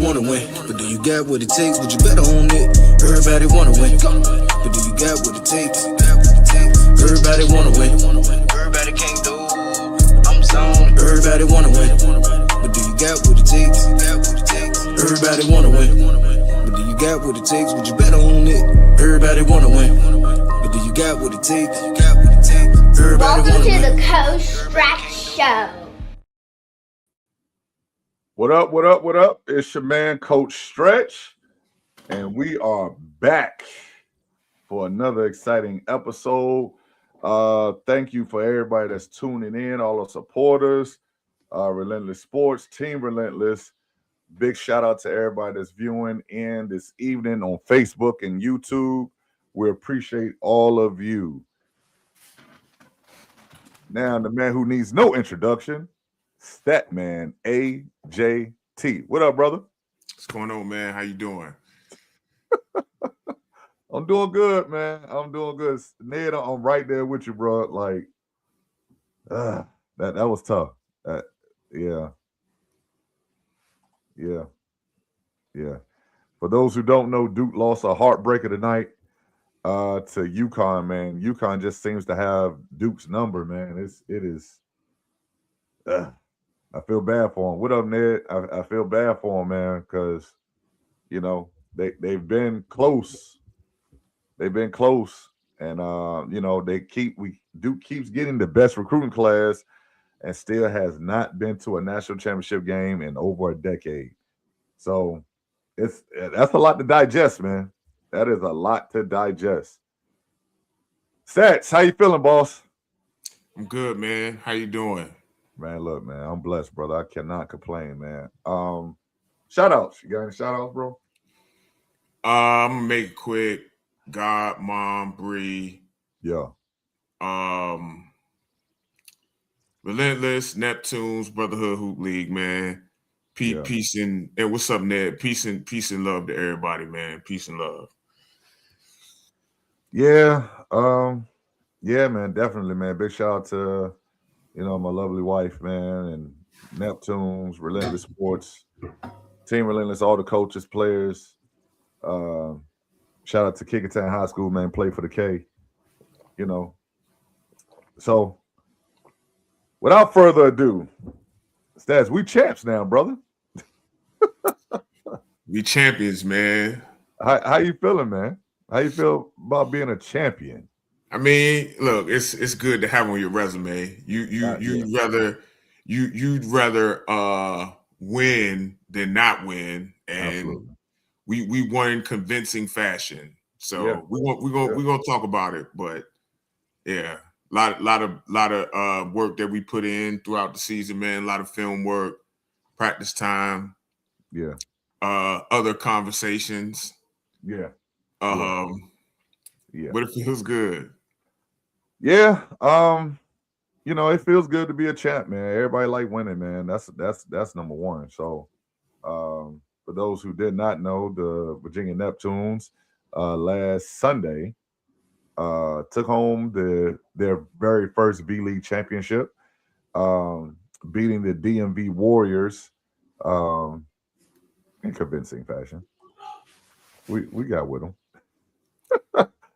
wanna win, but do you got what it takes? Would you bet on it? Everybody wanna win, but do you got what it takes? Everybody wanna win, everybody can't do. I'm zoned. Everybody wanna win, but do you got what it takes? Everybody wanna win, but do you got what it takes? Would you bet on it? Everybody wanna win, but do you got what it takes? Everybody Welcome wanna to win. the Coach Stretch Show. What up, what up, what up? It's your man, Coach Stretch, and we are back for another exciting episode. Thank you for everybody that's tuning in, all the supporters, Relentless Sports, Team Relentless. Big shout out to everybody that's viewing in this evening on Facebook and YouTube. We appreciate all of you. Now, the man who needs no introduction, Statman AJT. What up, brother? What's going on, man? How you doing? I'm doing good, man. I'm doing good. Ned, I'm right there with you, bro. Like, that was tough. Yeah. For those who don't know, Duke lost a heartbreaker tonight to UConn, man. UConn just seems to have Duke's number, man. It is. I feel bad for him. What up, Ned? I feel bad for him, man, because you know they've been close. They've been close, and you know Duke keeps getting the best recruiting class, and still has not been to a national championship game in over a decade. So that's a lot to digest, man. That is a lot to digest. Stats, how you feeling, boss? I'm good, man. How you doing? Man, look, man, I'm blessed, brother. I cannot complain, man. Shout outs. You got any shout outs, bro? I'm gonna make it quick. God, Mom, Bree. Yeah. Relentless, Neptunes, Brotherhood Hoop League, man. Peace and what's up, Ned? Peace and love to everybody, man. Peace and love. Yeah. Yeah, man, definitely, man. Big shout out to my lovely wife, man, and Neptunes, Relentless Sports, Team Relentless, all the coaches, players. Shout out to Kickertown High School, man, play for the K. So without further ado, Stats, we champs now, brother. We champions, man. How you feeling, man? How you feel about being a champion? I mean, look, it's good to have on your resume. You'd rather win than not win, and Absolutely. we won in convincing fashion. So we're gonna talk about it, but yeah, lot of work that we put in throughout the season, man. A lot of film work, practice time, other conversations, but it feels good. Yeah, it feels good to be a champ, man. Everybody like winning, man. That's number one. So, for those who did not know, the Virginia Neptunes last Sunday took home their very first V-League championship, beating the DMV Warriors in convincing fashion. We got with them.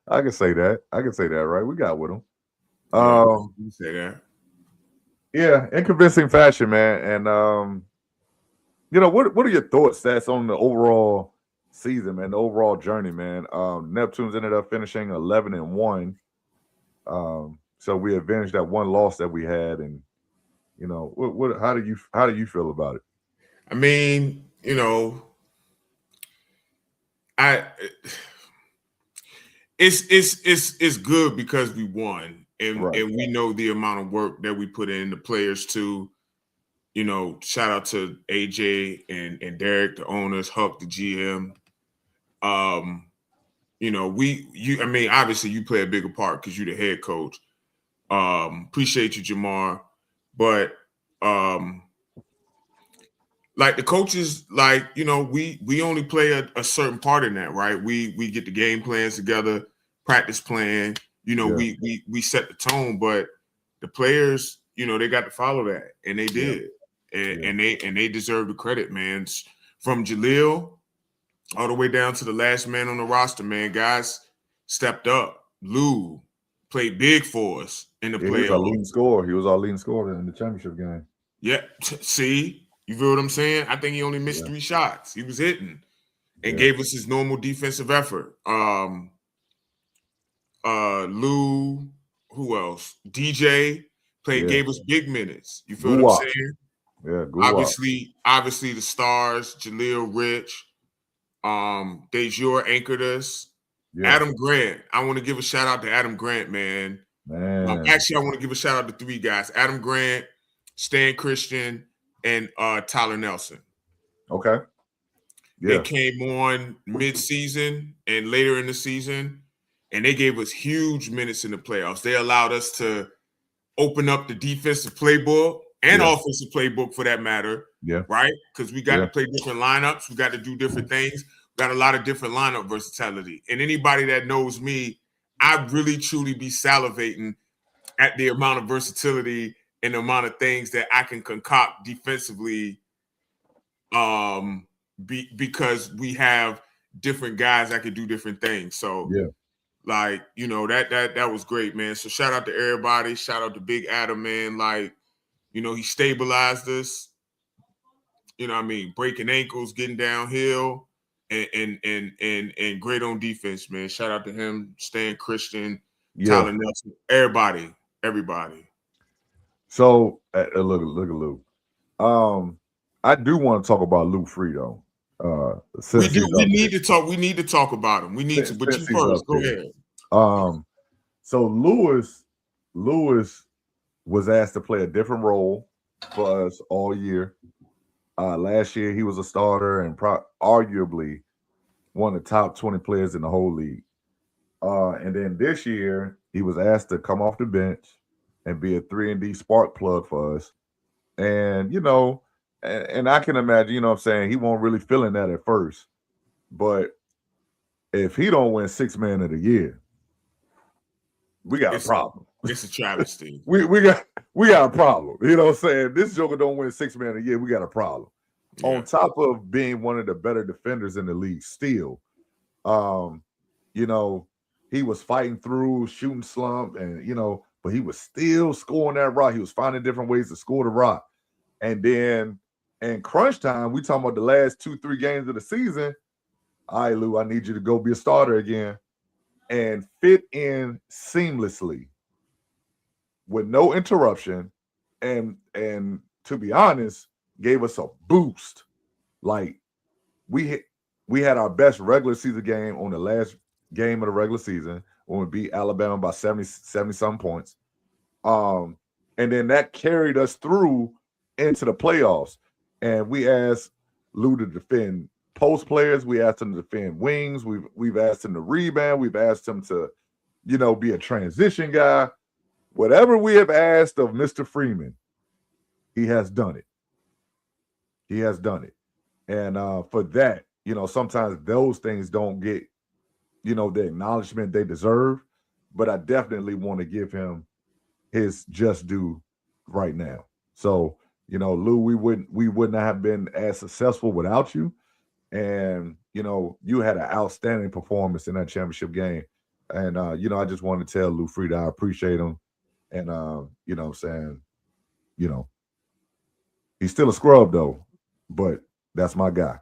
I can say that. Right? We got with them. You say that. Yeah, in convincing fashion, man. And what are your thoughts, Stats, on the overall season, man? The overall journey, man. Neptunes ended up finishing 11-1. So we avenged that one loss that we had, and how do you feel about it? I mean, It's good because we won, and we know the amount of work that we put in, the players too. Shout out to AJ and Derek, the owners, Huck, the GM. Obviously you play a bigger part because you're the head coach. Appreciate you, Jamar, but like the coaches, we only play a certain part in that, right? We get the game plans together, practice plan. We set the tone, but the players, they got to follow that, and they did, and they deserve the credit, man. from Jaleel all the way down to the last man on the roster, man. Guys stepped up. Lou played big for us in the playoffs. He was our leading scorer. He was our leading scorer in the championship game. Yeah, see, you feel what I'm saying? I think he only missed 3 shots. He was hitting and gave us his normal defensive effort. Lou, who else? DJ gave us big minutes. You feel what I'm saying? Yeah, obviously the stars, Jaleel, Rich, Dejour anchored us. Yeah. Adam Grant. I want to give a shout out to Adam Grant, man. Actually, I want to give a shout out to 3 guys: Adam Grant, Stan Christian, and Tyler Nelson. Okay. Yeah. They came on mid-season and later in the season, and they gave us huge minutes in the playoffs. They allowed us to open up the defensive playbook and offensive playbook for that matter. Yeah. Right? Because we got to play different lineups. We got to do different things. Got a lot of different lineup versatility. And anybody that knows me, I really truly be salivating at the amount of versatility and the amount of things that I can concoct defensively because we have different guys that can do different things. So like, you know, that was great, man. So shout out to everybody. Shout out to Big Adam, man. Like, you know, he stabilized us. You know what I mean? Breaking ankles, getting downhill, and great on defense, man. Shout out to him, Stan Christian, Tyler Nelson, everybody. So look at Lou. I do want to talk about Lou Free though. We need to talk about him. We need to, but you first. Go ahead. So Lewis was asked to play a different role for us all year. Last year he was a starter and arguably one of the top 20 players in the whole league. And then this year he was asked to come off the bench and be a 3-and-D spark plug for us. And you know, and I can imagine, you know what I'm saying, he won't really feeling that at first. But if he don't win 6th man of the year, we got a problem. It's a travesty. we got a problem. You know what I'm saying? This Joker don't win 6th man of the year, we got a problem. Yeah. On top of being one of the better defenders in the league still, you know, he was fighting through shooting slump and, you know, but he was still scoring that rock. He was finding different ways to score the rock. And then in crunch time, we talking about the last 2-3 games of the season. All right, Lou, I need you to go be a starter again and fit in seamlessly with no interruption. And to be honest, gave us a boost. Like we had our best regular season game on the last game of the regular season when we beat Alabama by 70-some points. And then that carried us through into the playoffs. And we asked Lou to defend post players. We asked him to defend wings. We've asked him to rebound. We've asked him to, you know, be a transition guy. Whatever we have asked of Mr. Freeman, he has done it. He has done it. And for that, you know, sometimes those things don't get, you know, the acknowledgement they deserve. But I definitely want to give him his just due right now. So, you know, Lou, we wouldn't have been as successful without you. And, you know, you had an outstanding performance in that championship game. And, you know, I just want to tell Lou Frieda I appreciate him. And, you know what I'm saying, you know, he's still a scrub, though. But that's my guy.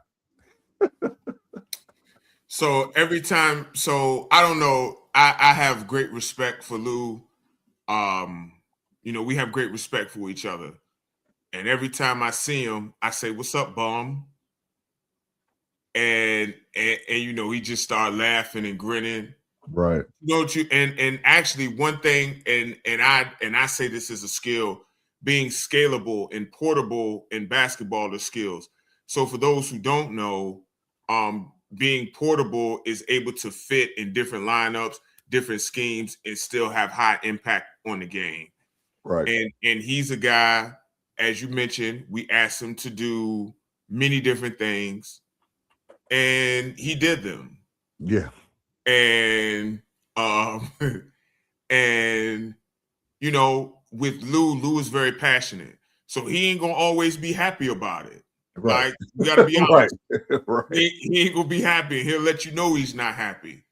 So every time, so I don't know, I have great respect for Lou. You know, we have great respect for each other. And every time I see him, I say, "What's up, bum?" And you know, he just started laughing and grinning. Right. You know, and actually one thing, and I say this is a skill, being scalable and portable in basketball are skills. So for those who don't know, being portable is able to fit in different lineups, different schemes, and still have high impact on the game. Right. And he's a guy, as you mentioned, we asked him to do many different things, and he did them. Yeah. And and you know, with Lou is very passionate, so he ain't gonna always be happy about it. Right. Like, we got to be Right. honest. Right. He ain't gonna be happy. He'll let you know he's not happy.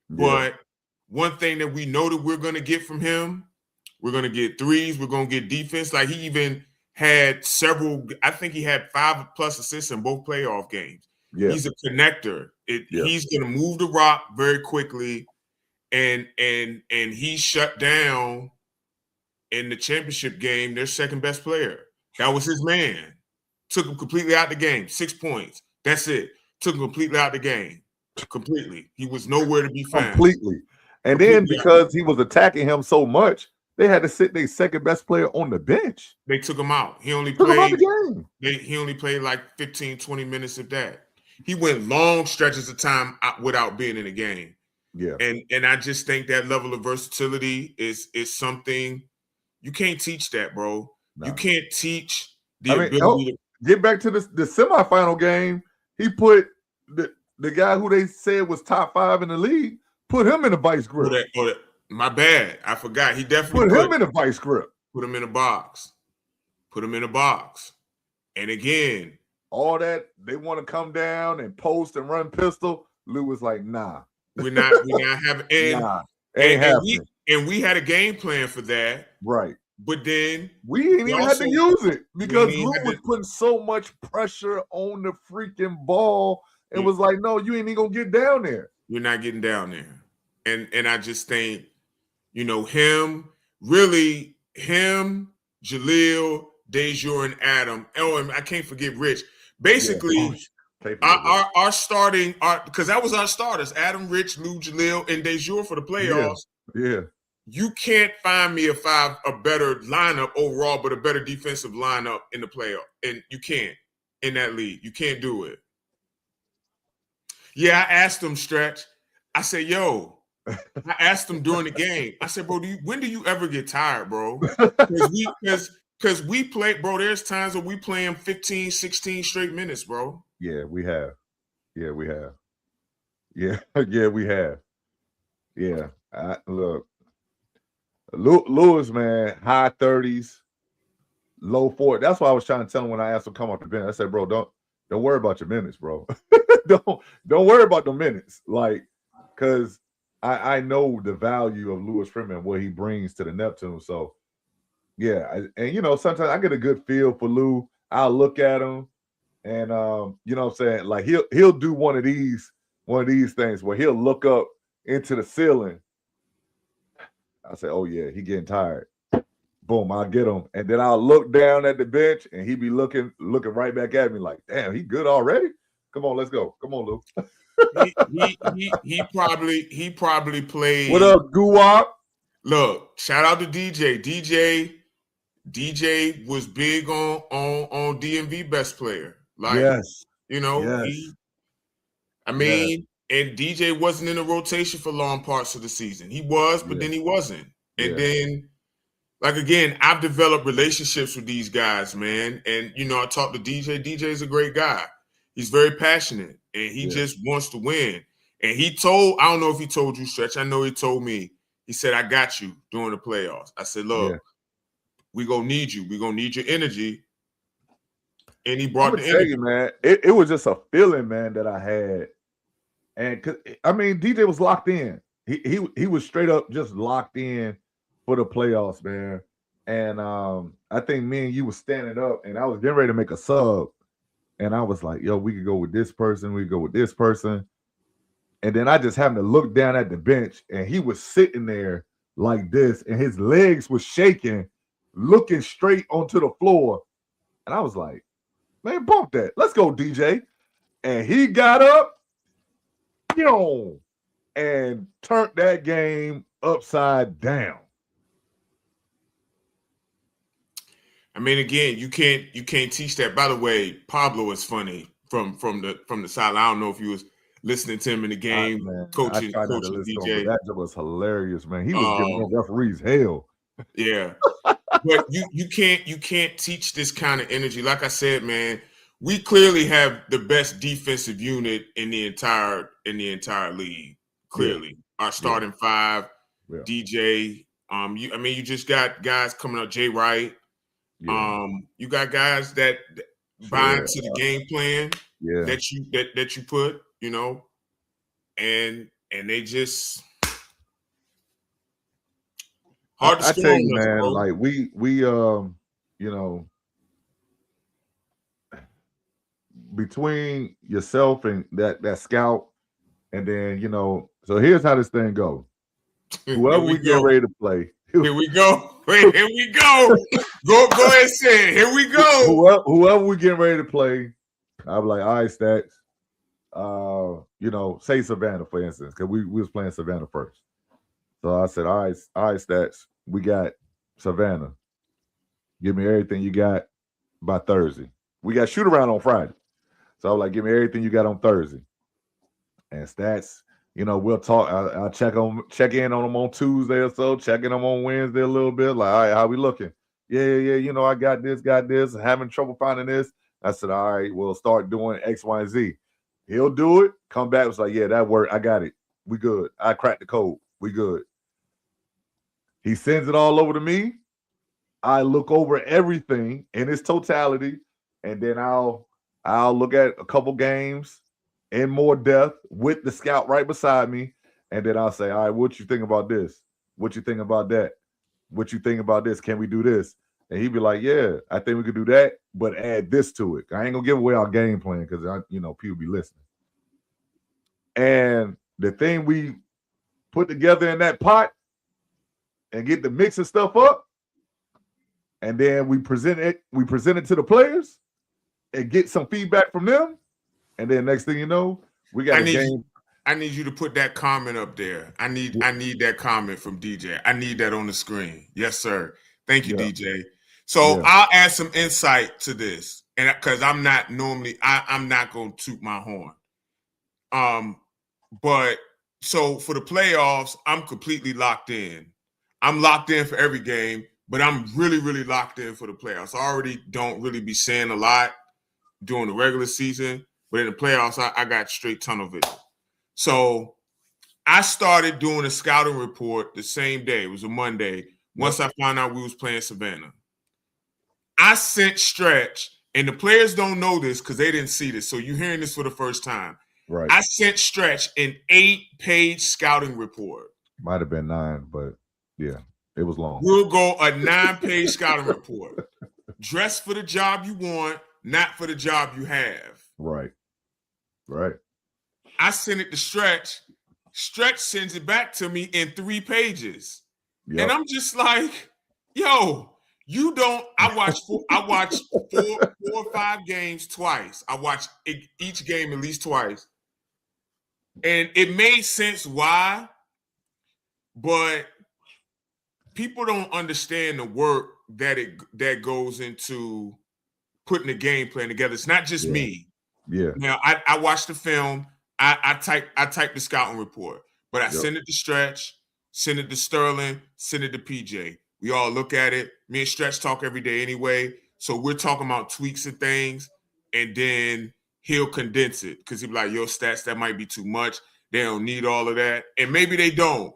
But one thing that we know that we're gonna get from him, we're gonna get threes. We're gonna get defense. Like, he even had several. I think he had 5+ assists in both playoff games. Yeah. He's a connector. He's gonna move the rock very quickly, and he shut down in the championship game their second best player. That was his man. Took him completely out the game. 6 points. That's it. Took him completely out the game. Completely. He was nowhere to be found. Completely. And then because he was attacking him so much, they had to sit their second best player on the bench. They took him out. He only Took him out played the game. he only played like 15, 20 minutes of that. He went long stretches of time without being in the game. Yeah. And I just think that level of versatility is something you can't teach that, bro. No. You can't teach the ability to get back to the semifinal game. He put the guy who they said was top 5 in the league, put him in a vice grip. My bad. I forgot. He definitely put him in a vice grip. Put him in a box. Put him in a box. And again, all that they want to come down and post and run pistol. Lou was like, nah. We're not having and we had a game plan for that. Right. But then we didn't even have to use it because Lou was putting so much pressure on the freaking ball. It was like, no, you ain't even gonna get down there. You're not getting down there. And I just think, him, Jaleel, Dejour, and Adam. Oh, and I can't forget Rich. Basically, our starting, because that was our starters: Adam, Rich, Lou, Jaleel, and Dejour for the playoffs. Yeah. You can't find me a better lineup overall, but a better defensive lineup in the playoff, and you can't in that league. You can't do it. Yeah, I asked him, Stretch. I said, yo. I asked him during the game. I said, bro, when do you ever get tired, bro? Because we play, bro, there's times where we play him 15, 16 straight minutes, bro. Yeah, we have. Yeah, we have. Yeah, we have. Yeah. Look, Lewis, man, high 30s, low 40s. That's why I was trying to tell him when I asked him to come off the bench. I said, bro, don't worry about your minutes, bro. don't worry about the minutes. Like, because I know the value of Louis Freeman, what he brings to the Neptunes. So, yeah. And, sometimes I get a good feel for Lou. I'll look at him and, you know what I'm saying? Like, he'll do one of these things where he'll look up into the ceiling. I say, oh, yeah, he getting tired. Boom, I'll get him. And then I'll look down at the bench and he be looking right back at me like, damn, he good already? Come on, let's go. Come on, Lou. he probably played. What up, Guwap? Look, shout out to DJ. DJ was big on DMV best player. Like, yes. Yes. And DJ wasn't in the rotation for long parts of the season. He was, but then he wasn't. And then, like, again, I've developed relationships with these guys, man. And, I talked to DJ. DJ's a great guy. He's very passionate, and he just wants to win. And I don't know if he told you, Stretch. I know he told me. He said, I got you during the playoffs. I said, look, we're going to need you. We're going to need your energy. And he brought the energy. You, man, it was just a feeling, man, that I had. And DJ was locked in. He was straight up just locked in for the playoffs, man. And I think me and you were standing up, and I was getting ready to make a sub. And I was like, yo, we could go with this person. We could go with this person. And then I just happened to look down at the bench, and he was sitting there like this, and his legs was shaking, looking straight onto the floor. And I was like, man, bump that. Let's go, DJ. And he got up, and turned that game upside down. Again, you can't teach that. By the way, Pablo is funny from the side. I don't know if you was listening to him in the game, coaching DJ. That was hilarious, man. He was giving the referees hell. Yeah, but you can't teach this kind of energy. Like I said, man, we clearly have the best defensive unit in the entire league. Clearly, our starting five, DJ. You just got guys coming up, Jay Wright. You got guys that buy into the game plan that you put, and they just hard to I score tell you, on us, man, bro. like we between yourself and that scout, and then so here's how this thing goes. Whoever we get ready to play. Here we go. Wait, here we go. Go ahead and say it. Here we go. Whoever we getting ready to play, I'm like, all right, Stacks. Say Savannah, for instance, because we was playing Savannah first. So I said, all right, Stats, we got Savannah. Give me everything you got by Thursday. We got shoot around on Friday. So I was like, give me everything you got on Thursday. And Stats, we'll talk. I'll check in on them on Tuesday or so, check in them on Wednesday a little bit. Like, all right, how we looking? Yeah. I got this, having trouble finding this. I said, all right, we'll start doing X, Y, and Z. He'll do it. Come back. Was like, yeah, that worked. I got it. We good. I cracked the code. We good. He sends it all over to me. I look over everything in its totality, and then I'll look at a couple games in more depth with the scout right beside me, and then I'll say, all right, what you think about this? What you think about that? What you think about this? Can we do this? And he'd be like, yeah, I think we could do that, but add this to it. I ain't gonna give away our game plan because people be listening. And the thing we put together in that pot and get the mix of stuff up, and then we present it to the players and get some feedback from them. And then next thing you know, we got a game. I need you to put that comment up there. I need that comment from DJ. I need that on the screen. Yes, sir. Thank you, DJ. So I'll add some insight to this, and because I'm not normally, I'm not going to toot my horn. But so for the playoffs, I'm completely locked in. I'm locked in for every game, but I'm really, really locked in for the playoffs. I already don't really be saying a lot during the regular season, but in the playoffs, I got straight tunnel vision. So I started doing a scouting report the same day. It was a Monday. Once I found out we was playing Savannah, I sent Stretch, and the players don't know this because they didn't see this. So you're hearing this for the first time. Right. I sent Stretch an 8-page scouting report. Might have been 9, but yeah, it was long. We'll go a 9-page scouting report. Dress for the job you want, not for the job you have. Right. I send it to Stretch. Stretch sends it back to me in 3 pages. Yep. And I'm just like, yo, you don't. I watched 4 or 5 games twice. I watched each game at least twice. And it made sense why, but people don't understand the work that goes into putting a game plan together. It's not just me. Yeah. Now I watched the film. I typed the scouting report, but I send it to Stretch, send it to Sterling, send it to PJ. We all look at it. Me and Stretch talk every day anyway, so we're talking about tweaks and things, and then he'll condense it because he'll be like, yo, Stats, that might be too much. They don't need all of that, and maybe they don't.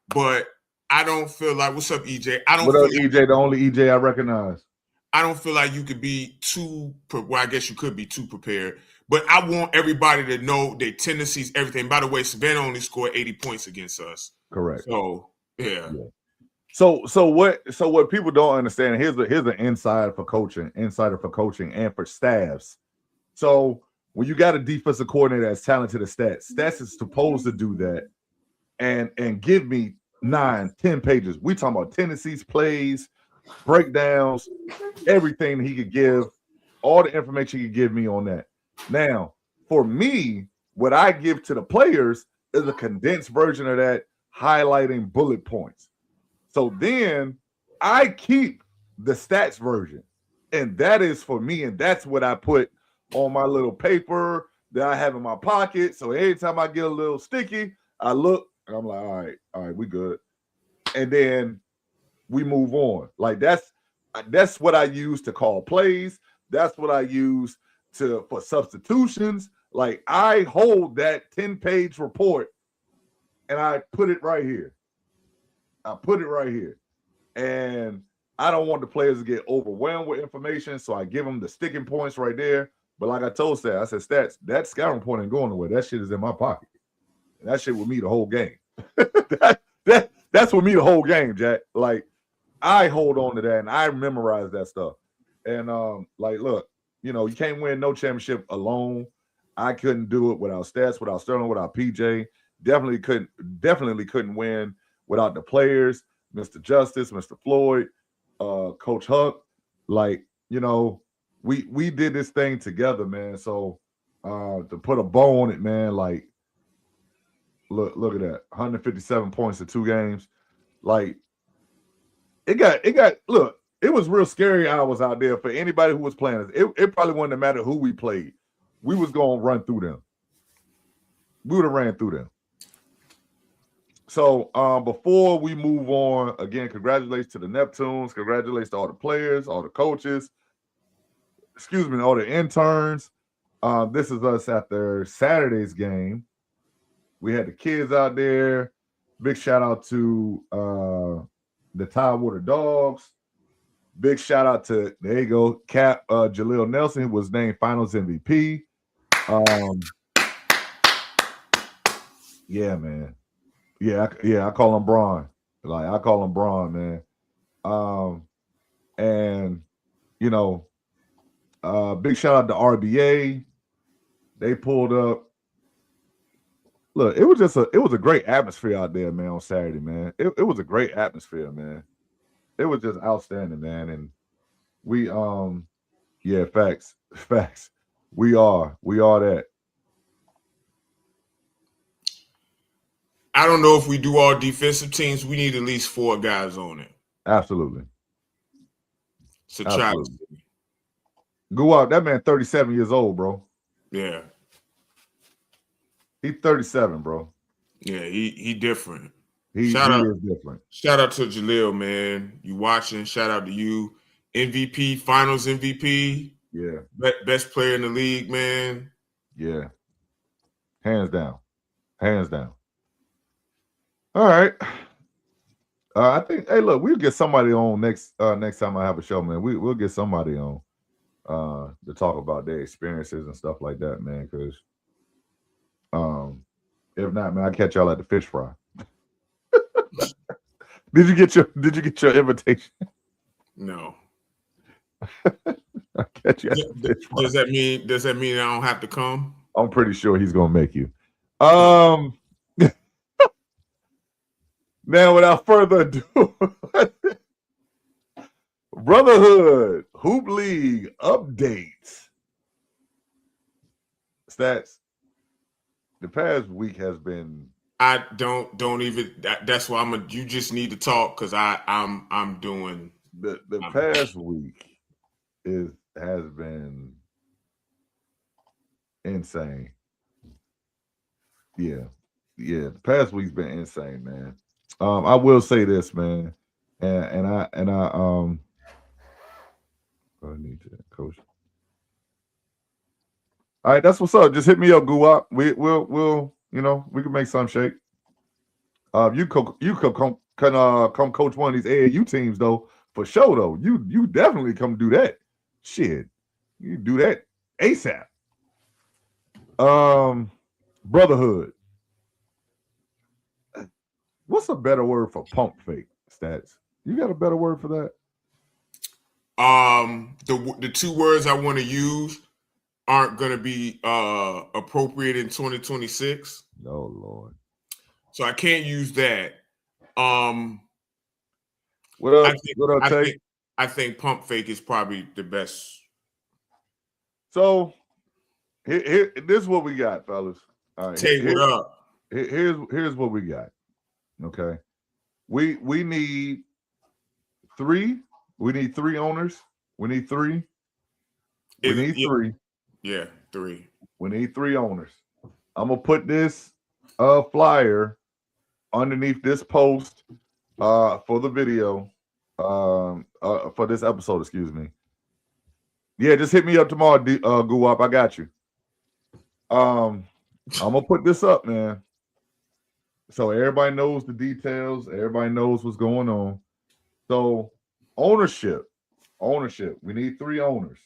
But I don't feel like, what's up, EJ? What up, EJ? The only EJ I recognize. I don't feel like you could be I guess you could be too prepared. But I want everybody to know their tendencies, everything. By the way, Savannah only scored 80 points against us. Correct. So, yeah. So what people don't understand, here's an insider for coaching and for staffs. So when you got a defensive coordinator that's talented as Stats is supposed to do that and give me 9-10 pages. We talking about tendencies, plays, breakdowns, everything he could give, all the information he could give me on that. Now, for me, what I give to the players is a condensed version of that, highlighting bullet points. So then I keep the stats version, and that is for me, and that's what I put on my little paper that I have in my pocket. So every time I get a little sticky, I look and I'm like, all right, we good. And then we move on. Like that's what I use to call plays. That's what I use for substitutions. Like I hold that 10-page report and I put it right here. And I don't want the players to get overwhelmed with information, so I give them the sticking points right there. But like I told Stats, I said, Stats, that scouting point ain't going nowhere. That shit is in my pocket. And that shit with me the whole game. That's with me the whole game, Jack. Like, I hold on to that and I memorize that stuff. And like, look, you know, you can't win no championship alone. I couldn't do it without Stats, without Sterling, without PJ. Definitely couldn't win without the players, Mr. Justice, Mr. Floyd, Coach Huck. Like, you know, we did this thing together, man. So to put a bow on it, man, like, look at that. 157 points in 2 games. Like, look, it was real scary hours out there for anybody who was playing. It probably wouldn't have mattered who we played. We was going to run through them. We would have ran through them. So before we move on, again, congratulations to the Neptunes. Congratulations to all the players, all the coaches, all the interns. This is us after Saturday's game. We had the kids out there. Big shout out to the Tidewater Dogs. Big shout out to, there you go, Cap Jaleel Nelson, who was named Finals MVP. Yeah, man. I call him Braun. Like, I call him Braun, man. And you know, big shout out to RBA. They pulled up. Look, it was a great atmosphere out there, man, on Saturday, man. It was a great atmosphere, man. It was just outstanding, man. And we facts. We are that. I don't know if we do all defensive teams. We need at least 4 guys on it. Absolutely. So try. Go out. That man 37 years old, bro. Yeah. He's 37, bro. Yeah, he different. He is different. Shout out to Jaleel, man. You watching? Shout out to you. MVP, Finals MVP. Yeah. Best player in the league, man. Yeah. Hands down. All right. I think, hey, look, we'll get somebody on next time I have a show, man. We'll get somebody on to talk about their experiences and stuff like that, man. Because if not, man, I'll catch y'all at the fish fry. Did you get your invitation? No. I'll catch you at the fish fry. Does that mean I don't have to come? I'm pretty sure he's gonna make you. Now, without further ado, Brotherhood Hoop League updates. Stats. The past week has been. I don't even. That's why you just need to talk because I'm doing. The past week has been insane. Yeah. The past week's been insane, man. I will say this, man, and I need to coach. All right, that's what's up. Just hit me up, Guwap. We'll we can make some shake. You could come coach one of these AAU teams though, for sure though. You definitely come do that. Shit, you do that ASAP. Brotherhood. What's a better word for pump fake, Stats? You got a better word for that? The 2 words I want to use aren't going to be appropriate in 2026. Oh Lord! So I can't use that. What else? I think pump fake is probably the best. So here this is what we got, fellas. All right, take it up. Here's what we got. Okay, we need 3. We need 3 owners. We need 3. We need 3. Yeah, 3. We need 3 owners. I'm gonna put this flyer underneath this post for the video for this episode. Excuse me. Yeah, just hit me up tomorrow, Guwap. I got you. I'm gonna put this up, man. So everybody knows the details. Everybody knows what's going on. So Ownership. We need 3 owners.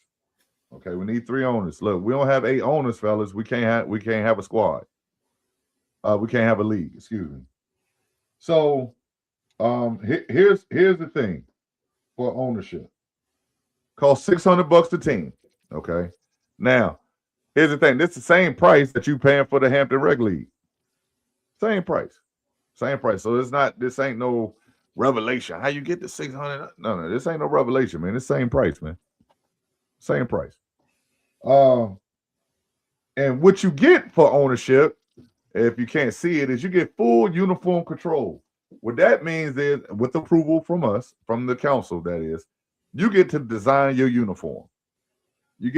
Okay, we need 3 owners. Look, we don't have 8 owners, fellas. We can't have a squad. We can't have a league. Excuse me. So, here's the thing for ownership. Cost $600 a team. Okay. Now, here's the thing. This is the same price that you paying for the Hampton Rec League. Same price. So this ain't no revelation. How you get the 600? No, this ain't no revelation, man. It's same price, man. Same price. And what you get for ownership, if you can't see it, is you get full uniform control. What that means is, with approval from us, from the council, that is, you get to design your uniform. In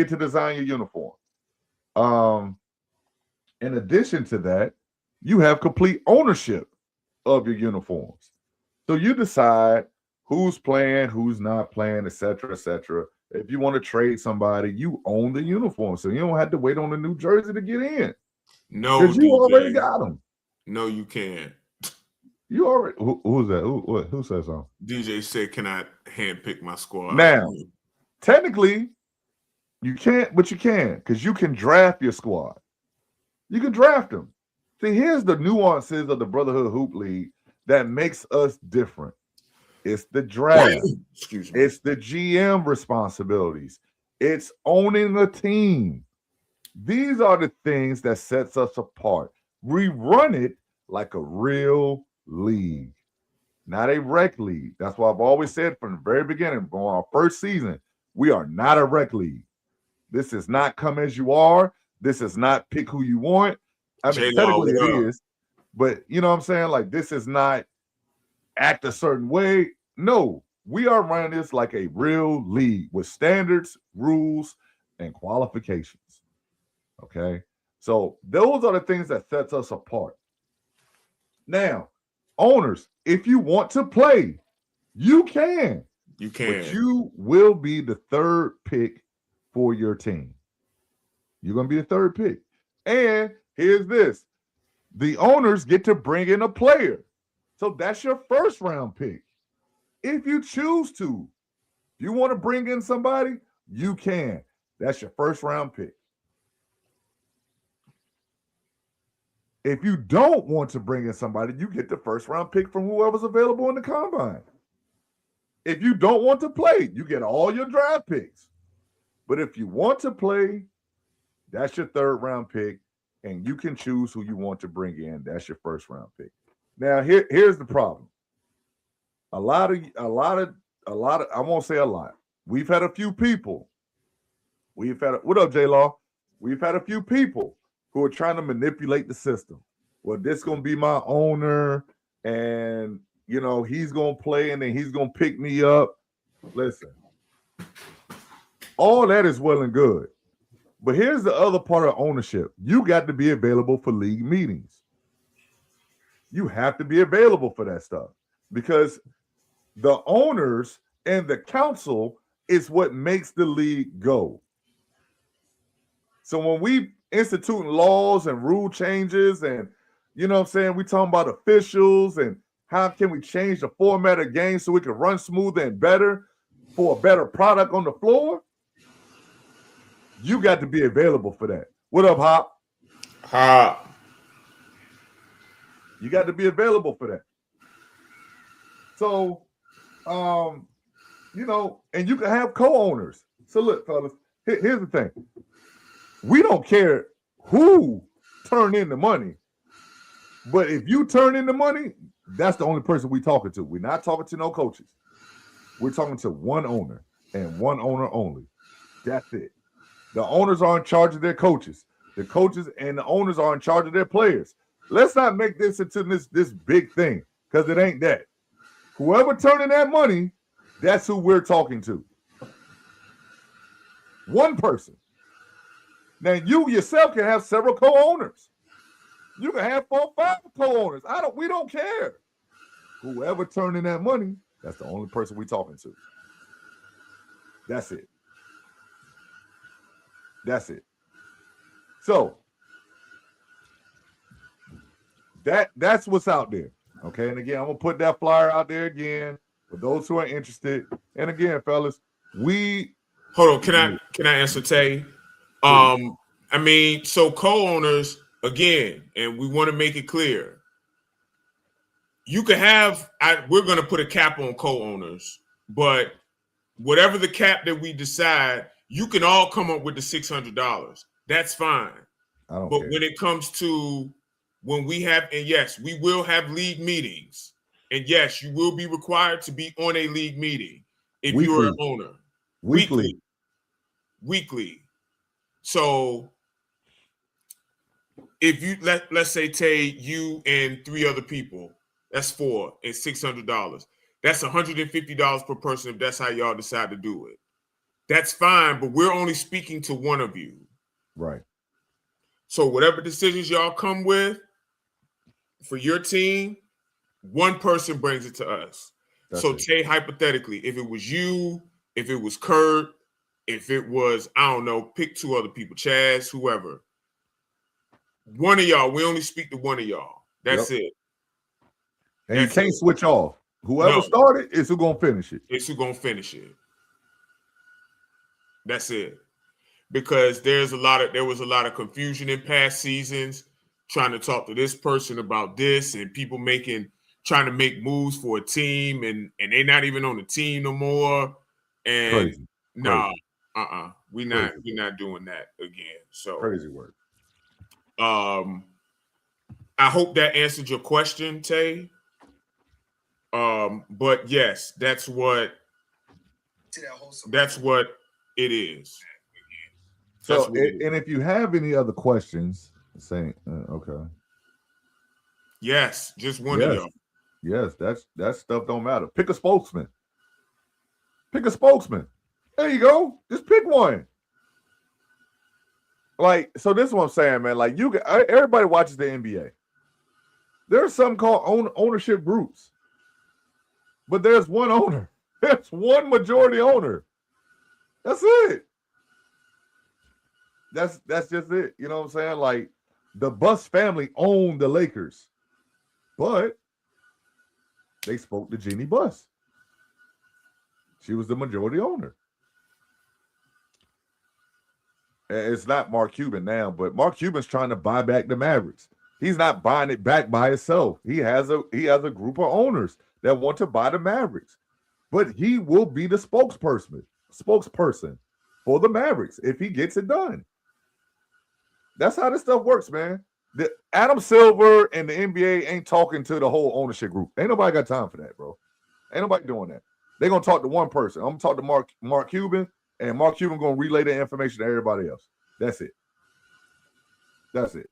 addition to that, you have complete ownership of your uniforms. So you decide who's playing, who's not playing, et cetera, et cetera. If you want to trade somebody, you own the uniform. So you don't have to wait on the new jersey to get in. No, because you already got them. No, you can't. You already. Who's that? Who said something? DJ said, "Can I handpick my squad?" Now, technically, you can't, but you can, because you can draft your squad. You can draft them. See, here's the nuances of the Brotherhood Hoop League that makes us different. It's the draft. Excuse me. It's the GM responsibilities. It's owning a team. These are the things that sets us apart. We run it like a real league, not a rec league. That's why I've always said from the very beginning, on our first season, we are not a rec league. This is not come as you are. This is not pick who you want. I mean, technically it is, but you know what I'm saying? Like, this is not act a certain way. No, we are running this like a real league with standards, rules, and qualifications. Okay? So those are the things that sets us apart. Now, owners, if you want to play, you can. You can. But you will be the 3rd pick for your team. You're going to be the 3rd pick. And here's this. The owners get to bring in a player. So that's your 1st round pick. If you choose to, if you want to bring in somebody, you can. That's your 1st round pick. If you don't want to bring in somebody, you get the 1st round pick from whoever's available in the combine. If you don't want to play, you get all your draft picks. But if you want to play, that's your 3rd round pick, and you can choose who you want to bring in. That's your 1st round pick. Now, here's the problem. I won't say a lot. We've had a few people. What up, J-Law? We've had a few people who are trying to manipulate the system. Well, this is going to be my owner, and, you know, he's going to play, and then he's going to pick me up. Listen, all that is well and good. But here's the other part of ownership. You got to be available for league meetings. You have to be available for that stuff, because the owners and the council is what makes the league go. So when we instituting laws and rule changes, and, you know what I'm saying, we talking about officials and how can we change the format of games so we can run smoother and better for a better product on the floor, you got to be available for that. What up, Hop? Hop. You got to be available for that. So, you know, and you can have co-owners. So look, fellas, here's the thing. We don't care who turn in the money, but if you turn in the money, that's the only person we talking to. We're not talking to no coaches. We're talking to one owner and one owner only. That's it. The owners are in charge of their coaches. The coaches and the owners are in charge of their players. Let's not make this into this big thing, because it ain't that. Whoever turning that money, that's who we're talking to. One person. Now, you yourself can have several co-owners. You can have 4 or 5 co-owners. We don't care. Whoever turning that money, that's the only person we're talking to. That's it. That's it. So that's what's out there. Okay. And again, I'm gonna put that flyer out there again. For those who are interested, and again, fellas, we hold on. Can I answer Tay? I mean, so co-owners again, and we want to make it clear. You can have. We're going to put a cap on co-owners, but whatever the cap that we decide, you can all come up with the $600. That's fine. But when it comes to when we have, and yes, we will have league meetings, and yes, you will be required to be on a league meeting if you're an owner. Weekly. So if you let's say Tay, you and 3 other people, that's 4 and $600. That's $150 per person if that's how y'all decide to do it. That's fine, but we're only speaking to one of you. Right. So whatever decisions y'all come with for your team, one person brings it to us. So Tay, hypothetically, if it was you, if it was Kurt, if it was, I don't know, pick 2 other people, Chaz, whoever. One of y'all, we only speak to one of y'all. That's it. And you can't switch off. Whoever started is who gonna finish it. It's who gonna finish it. That's it. Because there was a lot of confusion in past seasons, trying to talk to this person about this, and people trying to make moves for a team, and they're not even on the team no more. And we're not doing that again. So crazy work. I hope that answered your question, Tay. But yes, that's what it is. So, and if you have any other questions, say okay. Yes, just one of y'all. Yes, that stuff don't matter. Pick a spokesman. There you go. Just pick one. Like, so this is what I'm saying, man. Like, everybody watches the NBA. There's something called ownership groups, but there's one owner. There's one majority owner. That's it. That's just it. You know what I'm saying? Like, the Buss family owned the Lakers, but they spoke to Jeannie Buss. She was the majority owner. It's not Mark Cuban now, but Mark Cuban's trying to buy back the Mavericks. He's not buying it back by himself. He has a group of owners that want to buy the Mavericks, but he will be the spokesperson for the Mavericks if he gets it done. That's how this stuff works, man. The Adam Silver and the NBA ain't talking to the whole ownership group. Ain't nobody got time for that, bro. Ain't nobody doing that. They're gonna talk to one person. I'm gonna talk to Mark Cuban, and Mark Cuban gonna relay the information to everybody else. That's it. So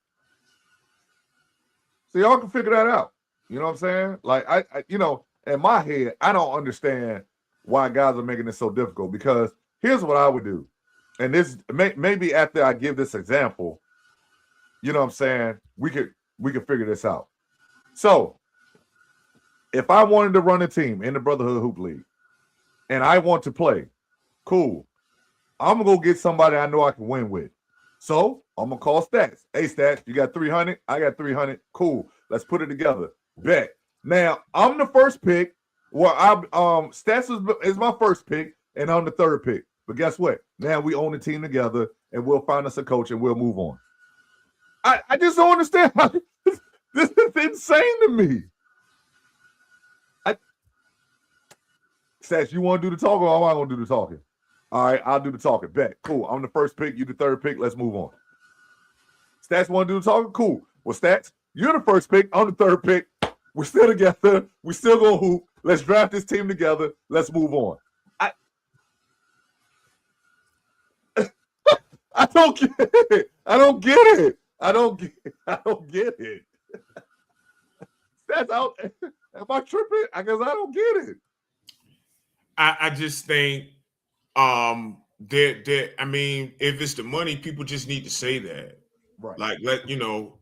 y'all can figure that out. You know what I'm saying? Like, I in my head, I don't understand why guys are making this so difficult, because here's what I would do. And this maybe after I give this example, you know what I'm saying, we could figure this out. So if I wanted to run a team in the Brotherhood Hoop League and I want to play, cool. I'm gonna go get somebody I know I can win with. So I'm gonna call Stats. Hey, Stats, you got 300? I got 300. Cool. Let's put it together. Bet. Now I'm the first pick. Well, Stats is my first pick, and I'm the third pick. But guess what? Now we own the team together, and we'll find us a coach, and we'll move on. I just don't understand. This is insane to me. Stats, you want to do the talking, or am I going to do the talking? All right, I'll do the talking. Bet. Cool. I'm the first pick. You the third pick. Let's move on. Stats want to do the talking? Cool. Well, Stats, you're the first pick. I'm the third pick. We're still together. We're still going to hoop. Let's draft this team together. Let's move on. I don't get it. I don't get it. Stats out. Am I tripping? I guess I don't get it. I just think that I mean, if it's the money, people just need to say that. Right. Like,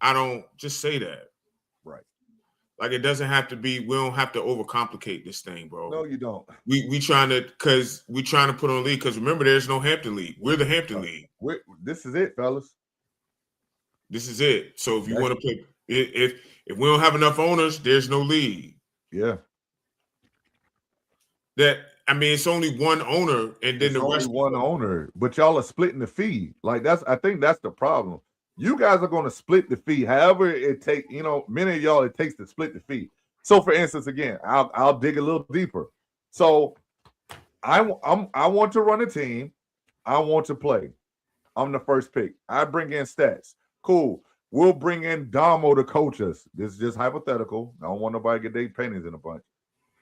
I don't just say that. Right. Like, it doesn't have to be, we don't have to overcomplicate this thing, bro. No, you don't. We trying to put on a league, because remember, there's no Hampton League. We're the Hampton League. This is it, fellas. This is it. So if you want to play, if we don't have enough owners, there's no league. Yeah. That I mean, it's only one owner, and then It's the only rest. one owner, but y'all are splitting the fee. Like I think that's the problem. You guys are going to split the fee, however it takes. You know, many of y'all it takes to split the fee. So, for instance, again, I'll dig a little deeper. So, I want to run a team. I want to play. I'm the first pick. I bring in stats. Cool. We'll bring in Damo to coach us. This is just hypothetical. I don't want nobody to get their pennies in a bunch.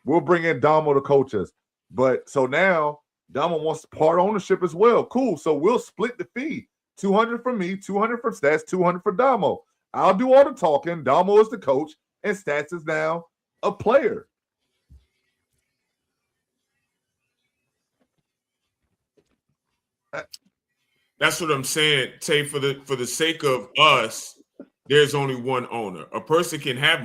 We'll bring in Damo to coach us. But so now Damo wants part ownership as well. Cool. So we'll split the fee. 200 for me, 200 for Stats, 200 for Damo. I'll do all the talking. Damo is the coach, and Stats is now a player. That's what I'm saying. Tay, for the sake of us, there's only one owner. A person can have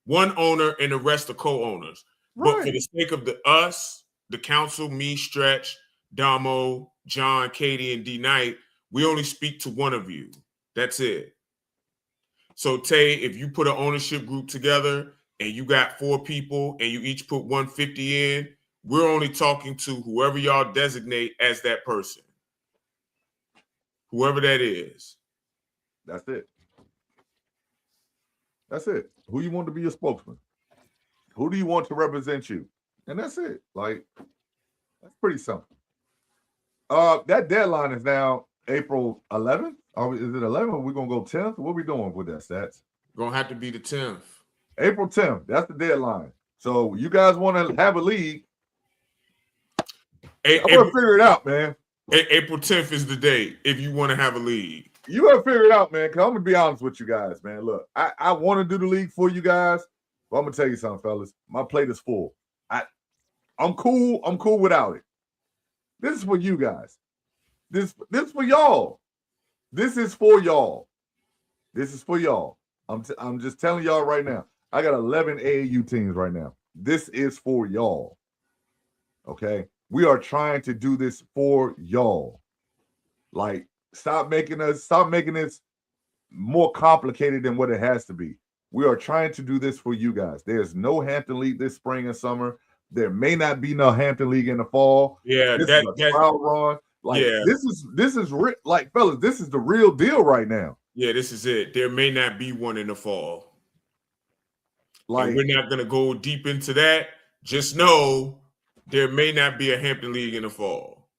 one owner and the rest are co-owners. Right. But for the sake of the council, me, Stretch, Damo, John, Katie, and D Knight, we only speak to one of you. That's it. So Tay, if you put an ownership group together and you got 4 people and you each put 150 in, we're only talking to whoever y'all designate as that person. Whoever that is. That's it. That's it. Who you want to be your spokesman? Who do you want to represent you? And that's it. Like, that's pretty simple. That deadline is now April 11th. Is it 11th? Or we going to go 10th? What are we doing with that, Stats? Going to have to be the 10th. April 10th. That's the deadline. So you guys want to have a league. I'm going to figure it out, man. April 10th is the date if you want to have a league. You got to figure it out, man, because I'm going to be honest with you guys, man. Look, I want to do the league for you guys, but I'm going to tell you something, fellas. My plate is full. I'm cool. I'm cool without it. This is for you guys. This is for y'all. This is for y'all. This is for y'all. I'm just telling y'all right now. I got 11 AAU teams right now. This is for y'all. Okay? We are trying to do this for y'all. Like, stop making this more complicated than what it has to be. We are trying to do this for you guys. There's no Hampton League this spring and summer. There may not be no Hampton League in the fall. Yeah, this is a trial run. Like, this is like, fellas, this is the real deal right now. Yeah, this is it. There may not be one in the fall. Like, and we're not gonna go deep into that. Just know there may not be a Hampton League in the fall.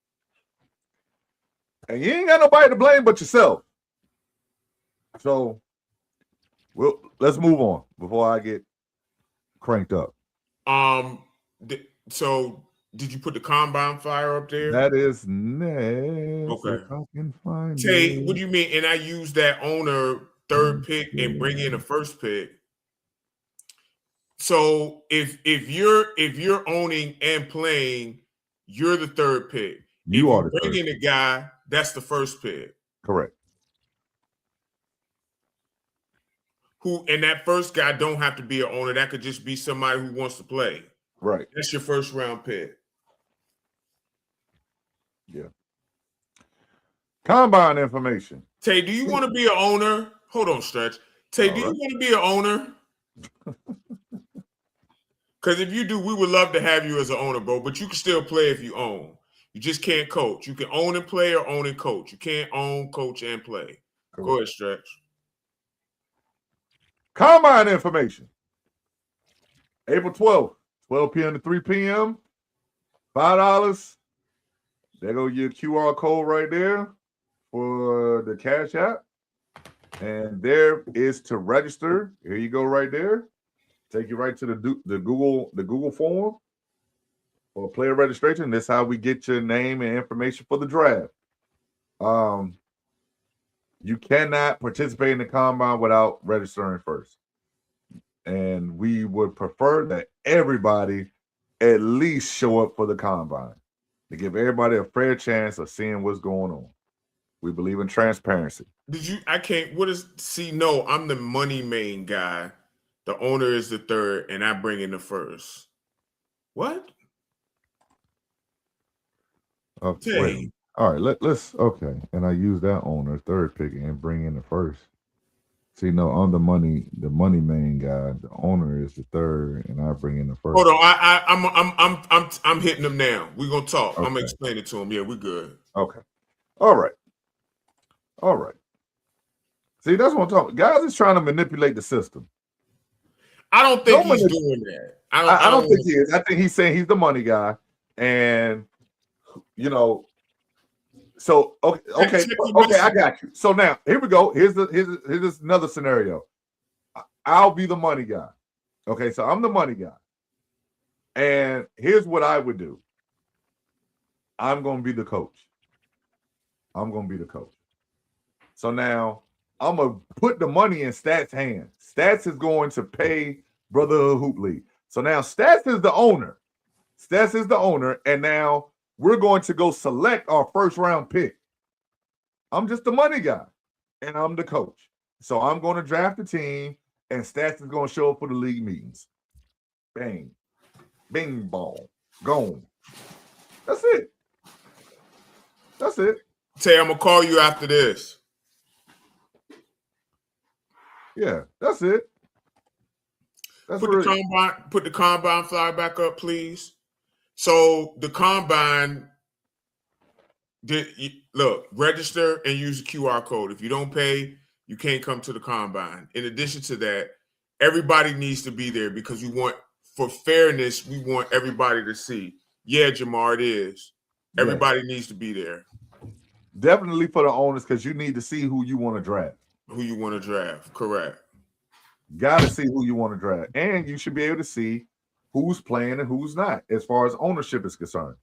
And you ain't got nobody to blame but yourself. So, let's move on before I get cranked up. So did you put the combine flyer up there? That is next. Okay. I can find Tay, it. what do you mean? And I use that owner third pick and bring in a first pick. So if you're owning and playing, you're the third pick. You are the bring in a guy, that's the first pick. Correct. And that first guy don't have to be an owner. That could just be somebody who wants to play. Right. That's your first round pick. Yeah. Combine information. Tay, do you want to be an owner? Hold on, Stretch. Tay, do you want to be an owner? Because if you do, we would love to have you as an owner, bro. But you can still play if you own. You just can't coach. You can own and play or own and coach. You can't own, coach, and play. Correct. Go ahead, Stretch. Combine information. April 12th, 12 p.m. to 3 p.m. $5. There go your QR code right there for the Cash App. And there is to register. Here you go right there. Take you right to the Google form for player registration. This is how we get your name and information for the draft. You cannot participate in the combine without registering first. And we would prefer that everybody at least show up for the combine to give everybody a fair chance of seeing what's going on. We believe in transparency. No, I'm the money main guy. The owner is the third, and I bring in the first. What? Okay. All right, let's okay. And I use that owner, third pick, and bring in the first. See, no, I'm the money main guy. The owner is the third, and I bring in the first. Hold on, I'm hitting him now. We're gonna talk. Okay. I'm gonna explain it to him. Yeah, we're good. Okay. All right. See, that's what I'm talking about. Guys is trying to manipulate the system. I don't think he's doing that. I don't think he is. I think he's saying he's the money guy, and so okay, I got you. So now here we go. Here's another scenario. I'll be the money guy. Okay, so I'm the money guy, and here's what I would do. I'm going to be the coach. So now I'm going to put the money in Stats' hands. Stats is going to pay Brotherhood Hoop League. So now Stats is the owner. And now we're going to go select our first round pick. I'm just the money guy, and I'm the coach. So I'm going to draft the team, and Stats is going to show up for the league meetings. Bang. Bing, bong. Gone. That's it. Tay, I'm going to call you after this. Yeah, that's it. Put the combine flyer back up, please. So the combine, look, register and use the QR code. If you don't pay, you can't come to the combine. In addition to that, everybody needs to be there because for fairness, we want everybody to see. Yeah, Jamar, it is. Everybody needs to be there. Definitely for the owners, because you need to see who you want to draft. Correct. Got to see who you want to draft. And you should be able to see who's playing and who's not, as far as ownership is concerned.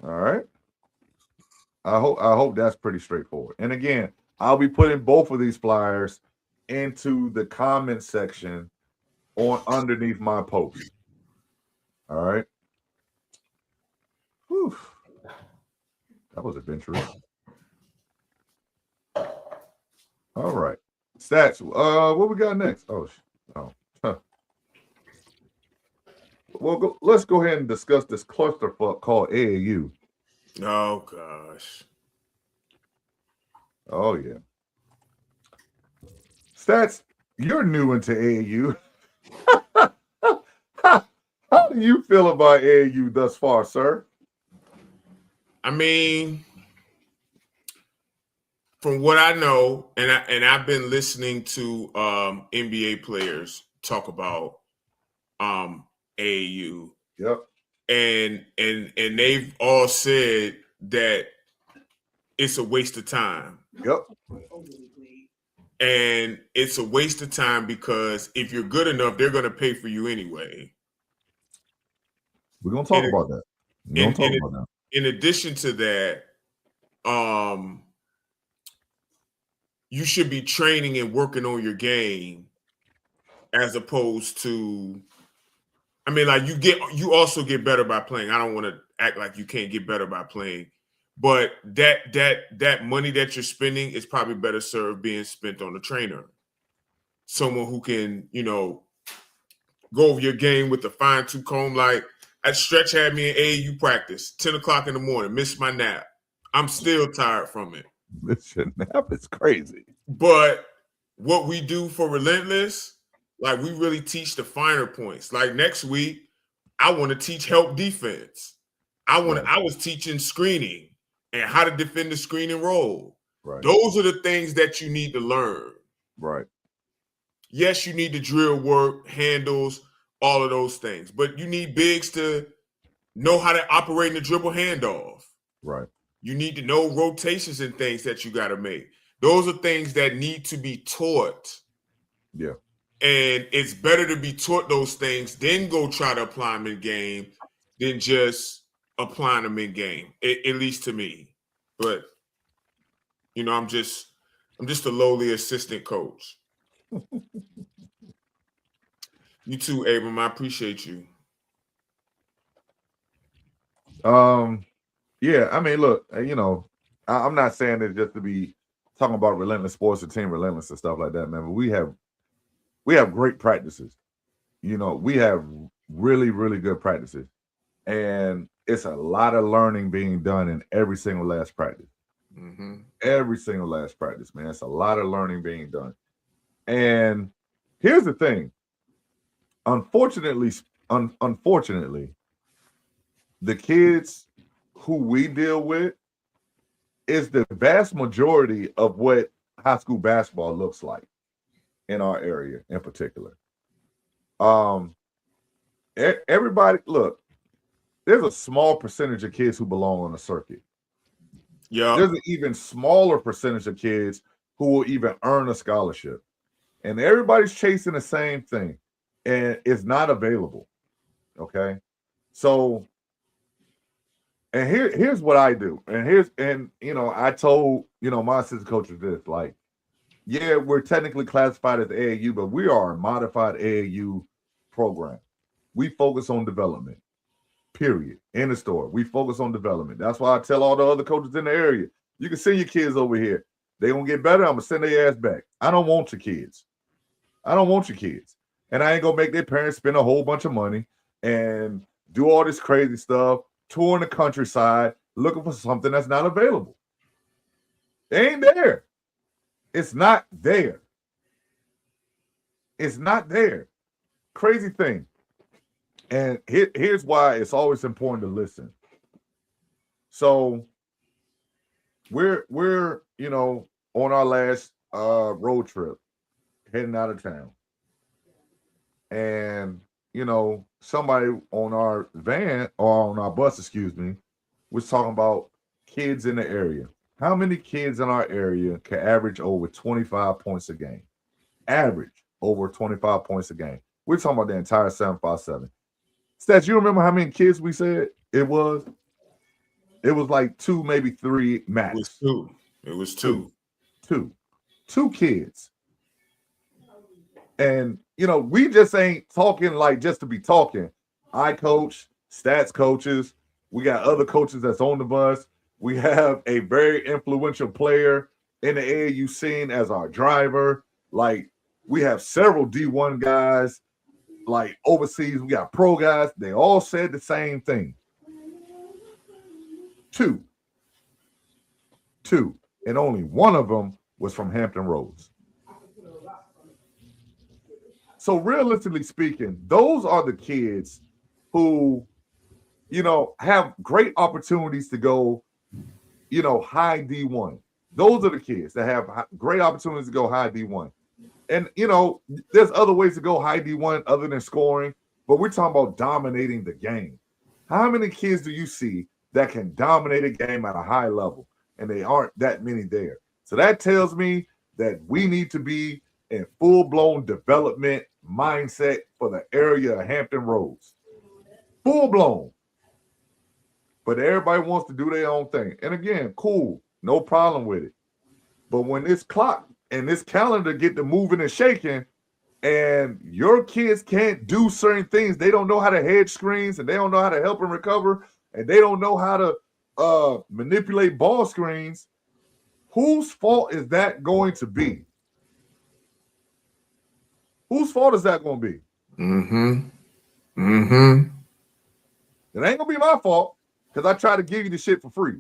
All right. I hope that's pretty straightforward. And again, I'll be putting both of these flyers into the comment section underneath my post. All right. Whew. That was adventurous. All right. Stats. What we got next? Well, let's go ahead and discuss this clusterfuck called AAU. Oh, gosh. Oh, yeah. Stats, you're new into AAU. How do you feel about AAU thus far, sir? I mean, from what I know, and I've been listening to NBA players talk about AAU. Yep. And they've all said that it's a waste of time. Yep. And it's a waste of time because if you're good enough, they're going to pay for you anyway. We're going to talk about that. In addition to that, you should be training and working on your game as opposed to, I mean, like you also get better by playing. I don't want to act like you can't get better by playing, but that money that you're spending is probably better served being spent on a trainer, someone who can, go over your game with a fine-tooth comb. Like that Stretch had me in AAU practice, 10 o'clock in the morning, missed my nap. I'm still tired from it. Miss your nap is crazy. But what we do for Relentless, like we really teach the finer points. Like next week, I want to teach help defense. I was teaching screening and how to defend the screening role. Right. Those are the things that you need to learn. Right. Yes, you need to drill work, handles, all of those things. But you need bigs to know how to operate in the dribble handoff. Right. You need to know rotations and things that you got to make. Those are things that need to be taught. Yeah. And it's better to be taught those things, then go try to apply them in game than just applying them in game, at least to me. But, I'm just a lowly assistant coach. You too, Abram. I appreciate you. Yeah, I mean, look, I'm not saying it just to be talking about Relentless Sports or Team Relentless and stuff like that, man. But we have great practices. We have really, really good practices. And it's a lot of learning being done in every single last practice. Mm-hmm. Every single last practice, man. It's a lot of learning being done. And here's the thing. Unfortunately, the kids who we deal with is the vast majority of what high school basketball looks like in our area in particular. Everybody, look, there's a small percentage of kids who belong on the circuit. Yeah. There's an even smaller percentage of kids who will even earn a scholarship. And everybody's chasing the same thing. And it's not available. Okay. So, and here's what I do. And I told, my assistant coaches this, like, yeah, we're technically classified as AAU, but we are a modified AAU program. We focus on development. Period. In the store. We focus on development. That's why I tell all the other coaches in the area, you can send your kids over here. They gonna get better. I'm gonna send their ass back. I don't want your kids. I don't want your kids. And I ain't gonna make their parents spend a whole bunch of money and do all this crazy stuff, touring the countryside, looking for something that's not available. They ain't there. It's not there. It's not there. Crazy thing. And here's why it's always important to listen. So we're on our last road trip, heading out of town. And somebody on our van, or on our bus, was talking about kids in the area. How many kids in our area can average over 25 points a game? Average over 25 points a game. We're talking about the entire 757. Stats, you remember how many kids we said it was? It was like 2, maybe 3 max. It was two. Two kids. And, we just ain't talking like just to be talking. I coach, stats coaches. We got other coaches that's on the bus. We have a very influential player in the AAU scene as our driver. Like, we have several D1 guys. Like overseas, we got pro guys. They all said the same thing. Two. And only one of them was from Hampton Roads. So realistically speaking, those are the kids who, have great opportunities to go, high D1. Those are the kids that have great opportunities to go high D1. And, there's other ways to go high D1 other than scoring, but we're talking about dominating the game. How many kids do you see that can dominate a game at a high level? And they aren't that many there. So that tells me that we need to be in full-blown development mindset for the area of Hampton Roads. Full-blown. But everybody wants to do their own thing. And again, cool. No problem with it. But when this clock and this calendar get to moving and shaking, and your kids can't do certain things, they don't know how to hedge screens, and they don't know how to help and recover, and they don't know how to manipulate ball screens, whose fault is that going to be? Whose fault is that going to be? It ain't going to be my fault, because I try to give you the shit for free.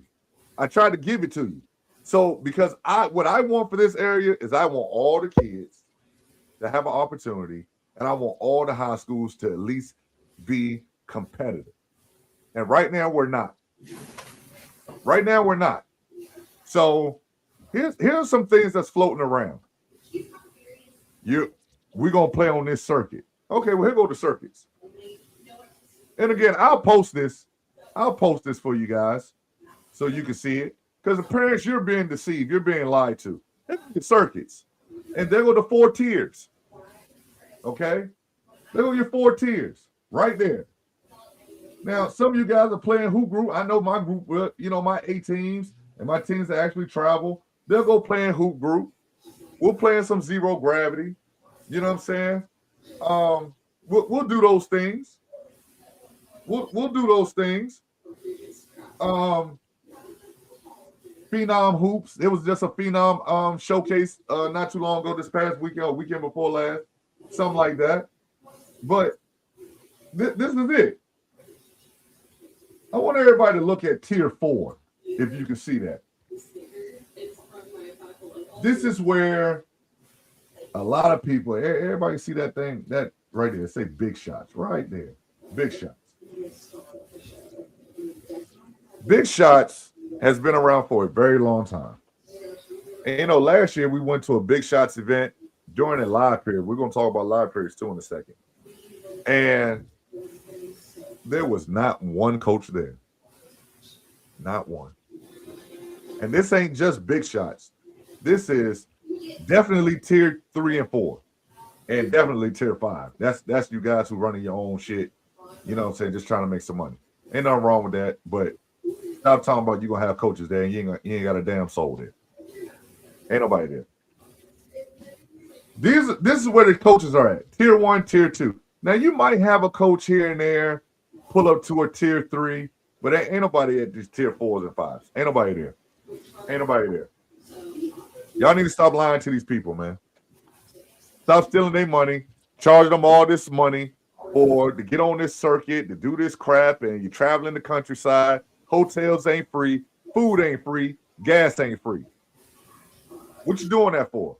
I try to give it to you. So, because what I want for this area is I want all the kids to have an opportunity, and I want all the high schools to at least be competitive. And right now, we're not. So, here's some things that's floating around. We're going to play on this circuit. Okay, well, here go the circuits. And again, I'll post this for you guys so you can see it. Because the parents, you're being deceived. You're being lied to. The circuits. And there go the 4 tiers. Okay? There go your 4 tiers. Right there. Now, some of you guys are playing hoop group. I know my group, my A teams and my teams that actually travel, they'll go play in hoop group. We'll play in some zero gravity. You know what I'm saying? We'll do those things. We'll do those things. Phenom hoops. It was just a Phenom showcase not too long ago, this past weekend or weekend before last, something like that. But this is it. I want everybody to look at tier 4, if you can see that. This is where a lot of people, everybody see that thing, that right there, say big shots, right there, big shots. Big shots has been around for a very long time. And, you know, last year we went to a big shots event during a live period. We're going to talk about live periods too in a second. And there was not one coach there. Not one. And this ain't just big shots. This is definitely tier 3 and 4. And definitely tier 5. That's you guys who running your own shit. You know what I'm saying? Just trying to make some money. Ain't nothing wrong with that. But stop talking about you going to have coaches there and you ain't got a damn soul there. Ain't nobody there. This is where the coaches are at. Tier 1, tier 2. Now, you might have a coach here and there pull up to a tier 3, but ain't nobody at these tier 4s and 5s. Ain't nobody there. Ain't nobody there. Y'all need to stop lying to these people, man. Stop stealing their money, charging them all this money to get on this circuit, to do this crap, and you're traveling the countryside. Hotels ain't free. Food ain't free. Gas ain't free. What you doing that for?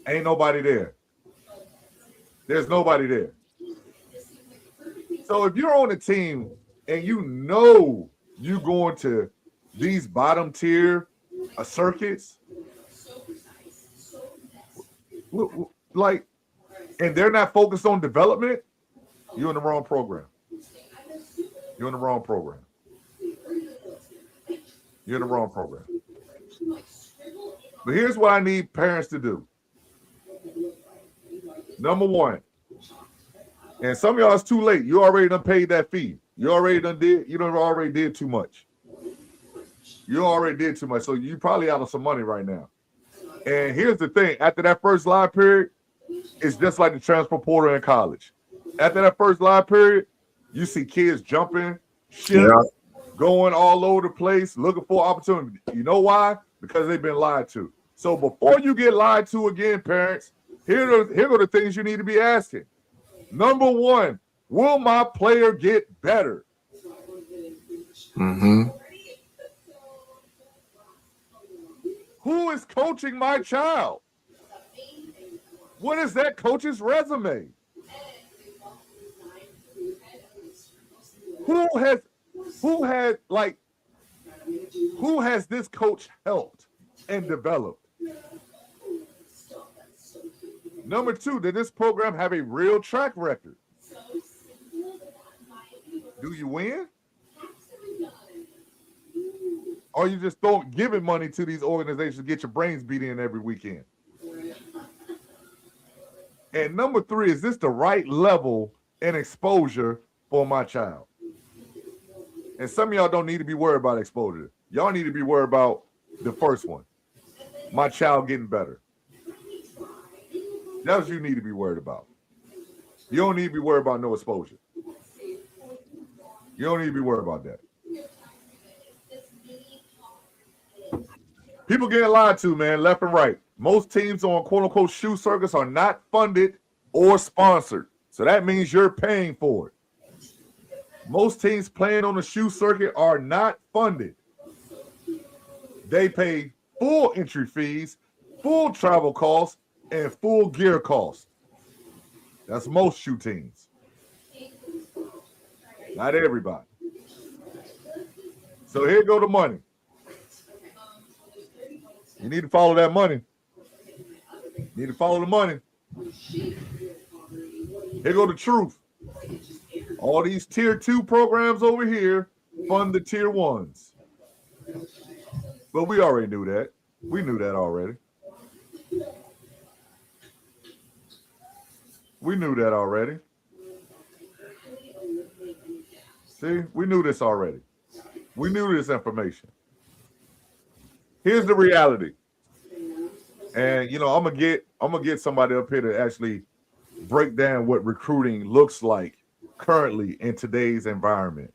Ain't nobody there. There's nobody there. So if you're on a team and you know you're going to these bottom tier circuits, like, and they're not focused on development, you're in the wrong program. You're in the wrong program. You're in the wrong program. But here's what I need parents to do. Number one, and some of y'all, it's too late. You already done paid that fee. You already did too much. You already did too much. So you probably out of some money right now. And here's the thing. After that first live period, it's just like the transfer portal in college. After that first live period, you see kids jumping, shit, going all over the place, looking for opportunity. You know why? Because they've been lied to. So before you get lied to again, parents, here are the things you need to be asking. Number one, will my player get better? Mm-hmm. Who is coaching my child? What is that coach's resume? Who has this coach helped and developed? Number two, did this program have a real track record? Do you win? Or you just giving money to these organizations to get your brains beat in every weekend? And number three, is this the right level and exposure for my child? And some of y'all don't need to be worried about exposure. Y'all need to be worried about the first one. My child getting better. That's what you need to be worried about. You don't need to be worried about no exposure. You don't need to be worried about that. People getting lied to, man, left and right. Most teams on quote-unquote shoe circuits are not funded or sponsored. So that means you're paying for it. Most teams playing on the shoe circuit are not funded. They pay full entry fees, full travel costs, and full gear costs. That's most shoe teams. Not everybody. So here go the money. You need to follow that money. You need to follow the money. Here go the truth. All these tier 2 programs over here fund the tier 1s. But we already knew that. We knew that already. We knew that already. See, we knew this already. We knew this information. Here's the reality. And you know, I'm gonna get somebody up here to actually break down what recruiting looks like currently in today's environment.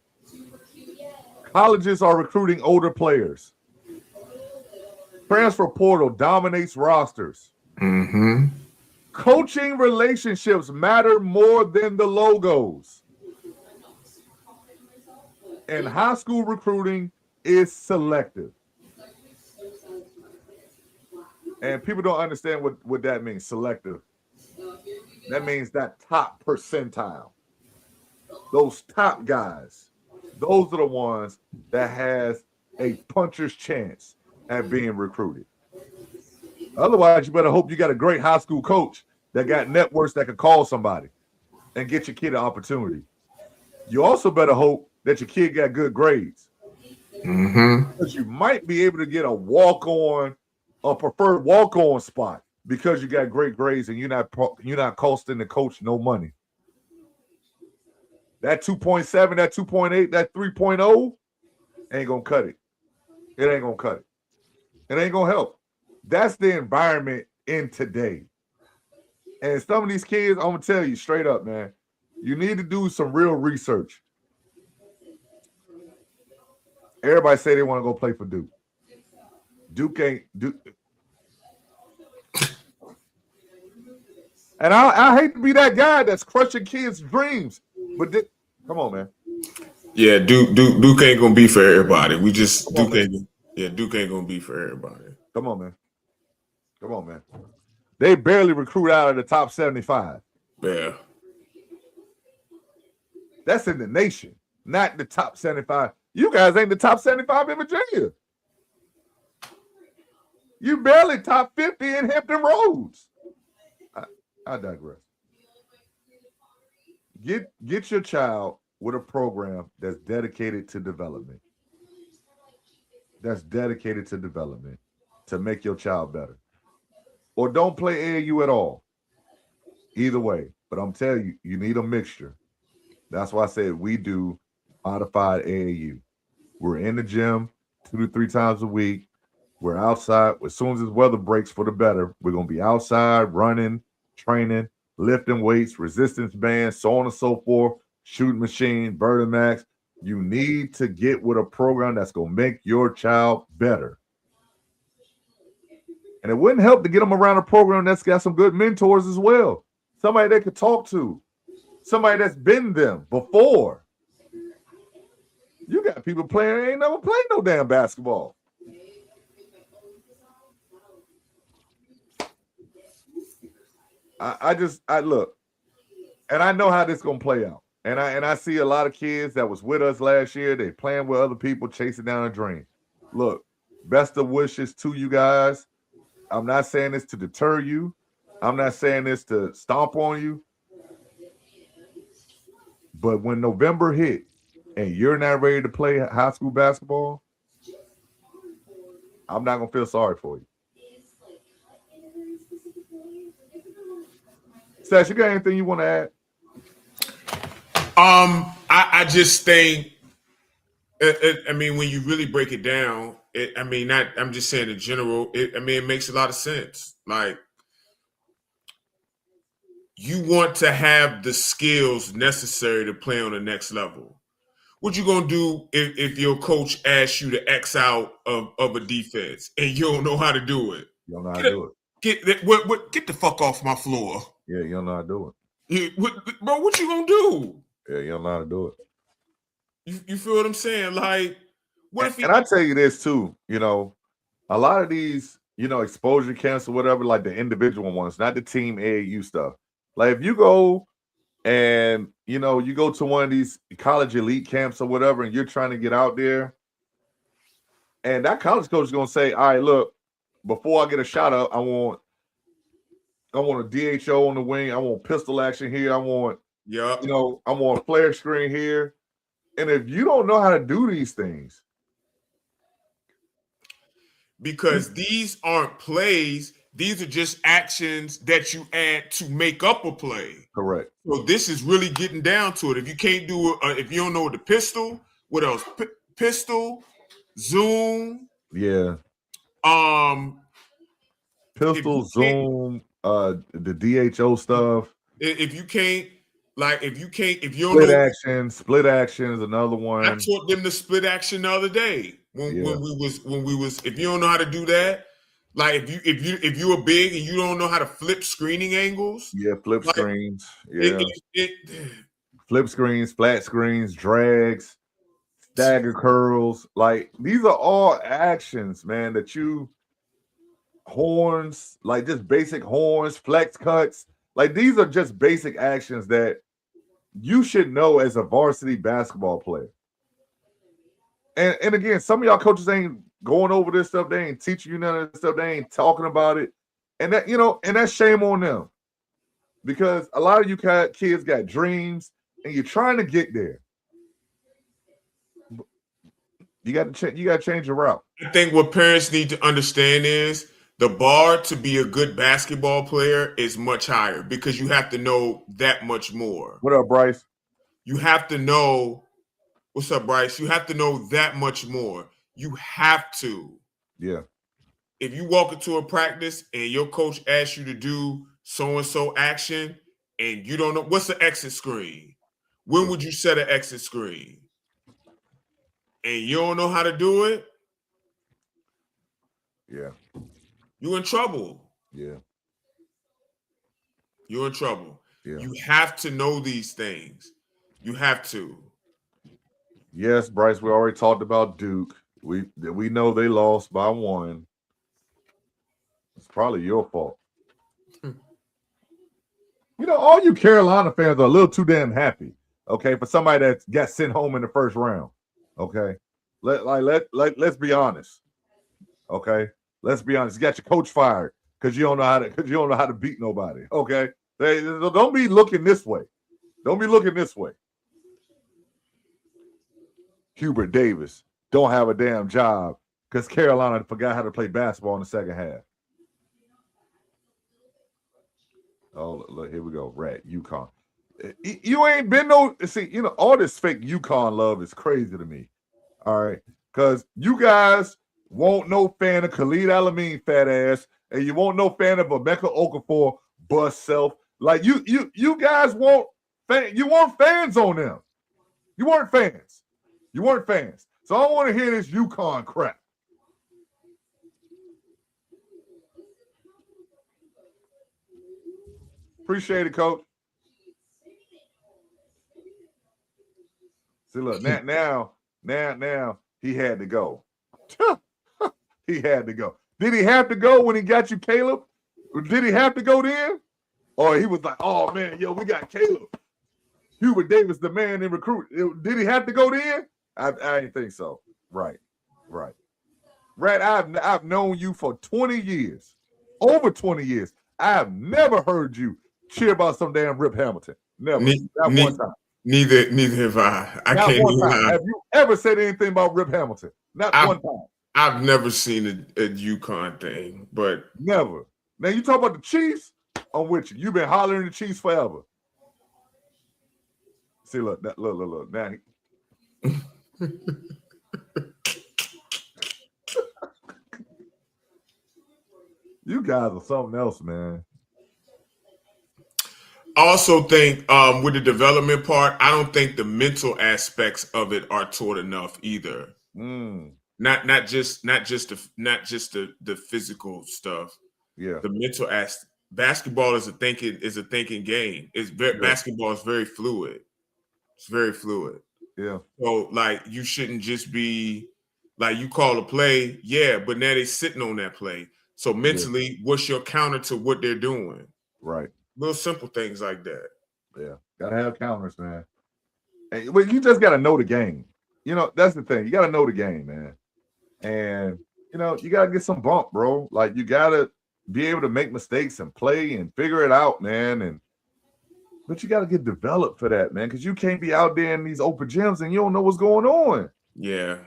Colleges are recruiting older players. Transfer portal dominates rosters. Mm-hmm. Coaching relationships matter more than the logos. And high school recruiting is selective. And people don't understand what that means, selective. That means that top percentile. Those top guys. Those are the ones that has a puncher's chance at being recruited. Otherwise, you better hope you got a great high school coach that got networks that can call somebody and get your kid an opportunity. You also better hope that your kid got good grades. Because you might be able to get a walk-on, a preferred walk-on spot because you got great grades and you're not costing the coach no money. That 2.7, that 2.8, that 3.0 ain't gonna cut it. It ain't gonna cut it. It ain't gonna help. That's the environment in today. And some of these kids, I'm gonna tell you straight up, man, you need to do some real research. Everybody say they want to go play for Duke. Duke ain't Duke. And I hate to be that guy that's crushing kids' dreams, but come on, man. Yeah, Duke ain't gonna be for everybody. Duke ain't gonna be for everybody. Come on, man. Come on, man. They barely recruit out of the top 75. Yeah. That's in the nation, not the top 75. You guys ain't the top 75 in Virginia. You barely top 50 in Hampton Roads. I digress. Get your child with a program that's dedicated to development. That's dedicated to development to make your child better. Or don't play AAU at all. Either way. But I'm telling you, you need a mixture. That's why I said we do modified AAU. We're in the gym 2 to 3 times a week. We're outside. As soon as this weather breaks for the better, we're going to be outside running, training, lifting weights, resistance bands, so on and so forth, shooting machine, Burden Max. You need to get with a program that's going to make your child better. And it wouldn't help to get them around a program that's got some good mentors as well. Somebody they could talk to. Somebody that's been them before. You got people playing ain't never played no damn basketball. I look, and I know how this gonna play out. And I see a lot of kids that was with us last year. They playing with other people, chasing down a dream. Look, best of wishes to you guys. I'm not saying this to deter you. I'm not saying this to stomp on you. But when November hit and you're not ready to play high school basketball, I'm not gonna feel sorry for you. Sash, you got anything you want to add? I just think, I mean, when you really break it down, I'm just saying in general, it makes a lot of sense. Like, you want to have the skills necessary to play on the next level. What you gonna do if your coach asks you to X out of a defense and you don't know how to do it? You don't know how to do it. Get the fuck off my floor. Yeah, you don't know how to do it. Bro, what you gonna do? Yeah, you don't know how to do it. You feel what I'm saying? Like, and I tell you this too, you know, a lot of these, you know, exposure camps or whatever, like the individual ones, not the team AAU stuff. Like if you go and, you know, you go to one of these college elite camps or whatever, and you're trying to get out there, and that college coach is going to say, all right, look, before I get a shot up, I want a DHO on the wing. I want pistol action here. I want, you know, I want a flare screen here. And if you don't know how to do these things, because these aren't plays, these are just actions that you add to make up a play. Correct. So this is really getting down to it. If you can't do it, if you don't know the pistol, what else? Pistol, zoom. Yeah. Pistol, zoom, the DHO stuff. If you don't know split action is another one. I taught them the split action the other day when we was. If you don't know how to do that, like if you are big and you don't know how to flip screening angles. Yeah, flip screens. Yeah. Flip screens, flat screens, drags, stagger curls. Like these are all actions, man, that horns, like just basic horns, flex cuts. Like these are just basic actions that you should know as a varsity basketball player. And again, some of y'all coaches ain't going over this stuff. They ain't teaching you none of this stuff. They ain't talking about it. And that, and that's shame on them. Because a lot of you kids got dreams and you're trying to get there. You got to change your route. I think what parents need to understand is the bar to be a good basketball player is much higher because you have to know that much more. What up, Bryce? You have to know. What's up, Bryce? You have to know that much more. You have to. Yeah. If you walk into a practice and your coach asks you to do so-and-so action and you don't know, what's the exit screen? When would you set an exit screen? And you don't know how to do it? Yeah. You're in trouble. Yeah. You're in trouble. Yeah. You have to know these things. You have to. Yes, Bryce, we already talked about Duke. We know they lost by 1. It's probably your fault. All you Carolina fans are a little too damn happy, okay, for somebody that got sent home in the first round. Okay. Let's be honest. Okay. Let's be honest. You got your coach fired because you don't know how to beat nobody. Okay. Don't be looking this way. Don't be looking this way. Hubert Davis don't have a damn job because Carolina forgot how to play basketball in the second half. Oh, look, here we go. Rat, UConn. You ain't been all this fake UConn love is crazy to me. All right. Because you guys won't no fan of Khalid Alameen fat ass, and you won't no fan of Emeka Okafor bust self. Like you guys want fans on them. You weren't fans. You weren't fans. So I don't want to hear this UConn crap. Appreciate it, Coach. See, look, now he had to go. He had to go. Did he have to go when he got you, Caleb? Or did he have to go then? Or he was like, oh, man, we got Caleb. Hubert Davis, the man in recruit. Did he have to go then? I didn't think so. Right. Rat, I've known you for 20 years. Over 20 years. I have never heard you cheer about some damn Rip Hamilton. Never. Not one time. Neither have I. I Not can't one even time. lie. Have you ever said anything about Rip Hamilton? Not one time. I've never seen a UConn thing, but never. Now you talk about the Chiefs. I'm with you. You've been hollering the Chiefs forever. See, look. Now you guys are something else, man. I also think with the development part, I don't think the mental aspects of it are taught enough either. Not just the physical stuff. Yeah. The mental aspect. Basketball is a thinking game. Basketball is very fluid. It's very fluid. Yeah. So like you shouldn't just be like you call a play, but now they're sitting on that play. So mentally, what's your counter to what they're doing? Right. Little simple things like that. Yeah. Gotta have counters, man. Well, you just gotta know the game. That's the thing. You gotta know the game, man. And you gotta get some bump, bro. Like you gotta be able to make mistakes and play and figure it out, man. But you gotta get developed for that, man, because you can't be out there in these open gyms and you don't know what's going on. Yeah.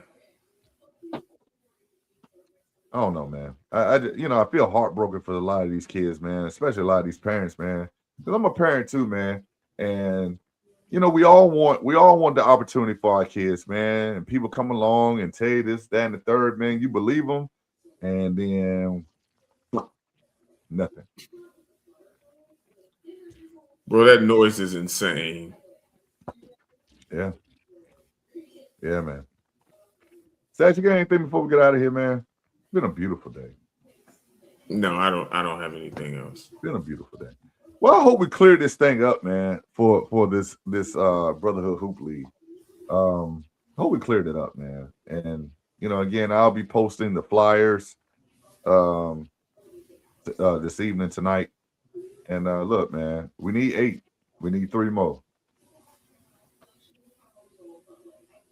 I don't know, man. I feel heartbroken for a lot of these kids, man, especially a lot of these parents, man. Because I'm a parent too, man. And we all want the opportunity for our kids, man. And people come along and tell you this, that, and the third, man. You believe them, and then nothing. Bro, that noise is insane. Yeah. Yeah, man. Sag, you got anything before we get out of here, man? It's been a beautiful day. No, I don't have anything else. It's been a beautiful day. Well, I hope we clear this thing up, man, for this Brotherhood Hoop League. Hope we cleared it up, man. And again, I'll be posting the flyers this evening tonight. And look, man, we need 8. We need 3 more.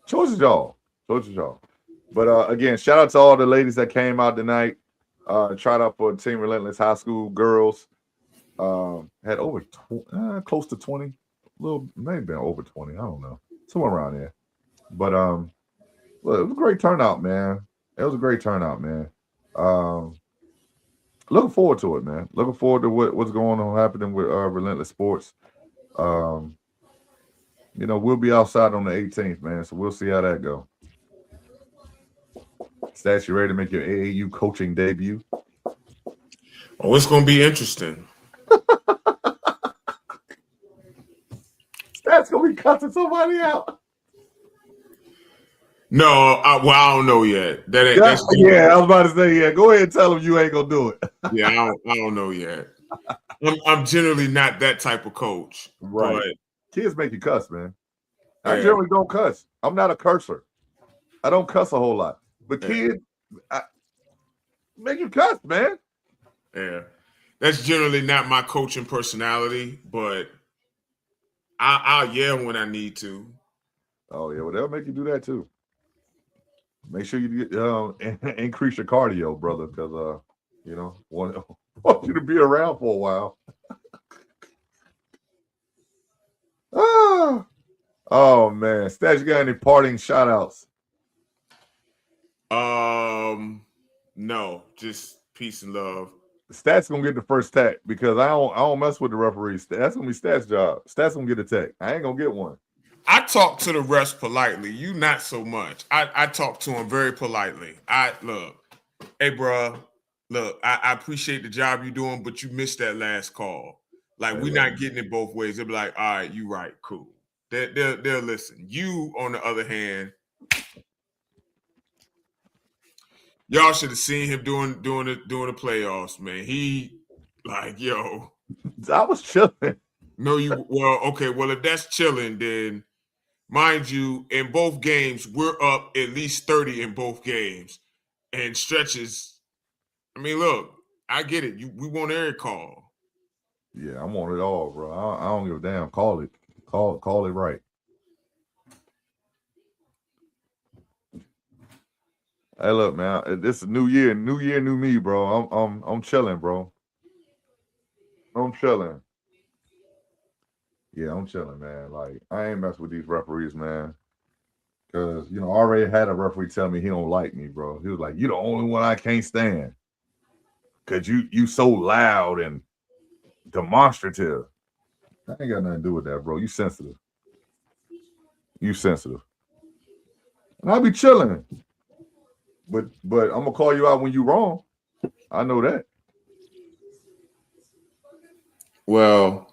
Choice is y'all. But again, shout out to all the ladies that came out tonight. Tried out for Team Relentless High School girls. Had over close to 20. Maybe been over 20. I don't know. Somewhere around there. But look, it was a great turnout, man. Looking forward to it, man. Looking forward to what's going on happening with Relentless Sports. We'll be outside on the 18th, man. So we'll see how that go. Stats, you ready to make your AAU coaching debut? Oh, it's going to be interesting. Stats going to be cussing somebody out. No, I don't know yet. I was about to say, go ahead and tell them you ain't going to do it. Yeah, I don't know yet. I'm generally not that type of coach. Right. But kids make you cuss, man. I generally don't cuss. I'm not a curser. I don't cuss a whole lot. But kids, make you cuss, man. Yeah. That's generally not my coaching personality, but I'll yell when I need to. Oh, yeah. Well, they'll make you do that, too. Make sure you increase your cardio, brother, because, want you to be around for a while. Oh, man. Stats, you got any parting shout-outs? No, just peace and love. Stats gonna get the first tech because I don't mess with the referees. That's gonna be Stats' job. Stats gonna get a tech. I ain't gonna get one. I talk to the refs politely. You not so much. I talk to them very politely. Hey, bro, look, I appreciate the job you're doing, but you missed that last call. Like, we're not getting it both ways. They'll be like, all right, you right, cool. They'll listen. You, on the other hand, y'all should have seen him doing the playoffs, man. He I was chilling. No, if that's chilling, then mind you, in both games, we're up at least 30 in both games. And stretches, I mean, look, I get it. We want every call. Yeah, I want it all, bro. I don't give a damn. Call it. Call it right. Hey, look, man. This is new year, new me, bro. I'm chilling, bro. I'm chilling. Yeah, I'm chilling, man. Like, I ain't messing with these referees, man. Because, I already had a referee tell me he don't like me, bro. He was like, you the only one I can't stand. Because you so loud and demonstrative. I ain't got nothing to do with that, bro. You sensitive. And I be chilling. But I'm going to call you out when you wrong. I know that. Well,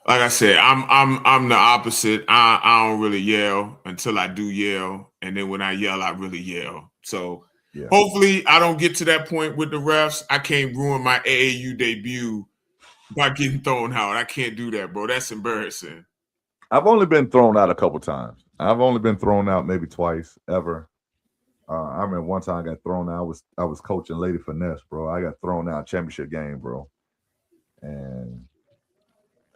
like I said, I'm the opposite. I don't really yell until I do yell, and then when I yell, I really yell. So hopefully, I don't get to that point with the refs. I can't ruin my AAU debut by getting thrown out. I can't do that, bro. That's embarrassing. I've only been thrown out a couple times. I've only been thrown out maybe twice ever. I remember one time I got thrown out. I was coaching Lady Finesse, bro. I got thrown out championship game, bro, and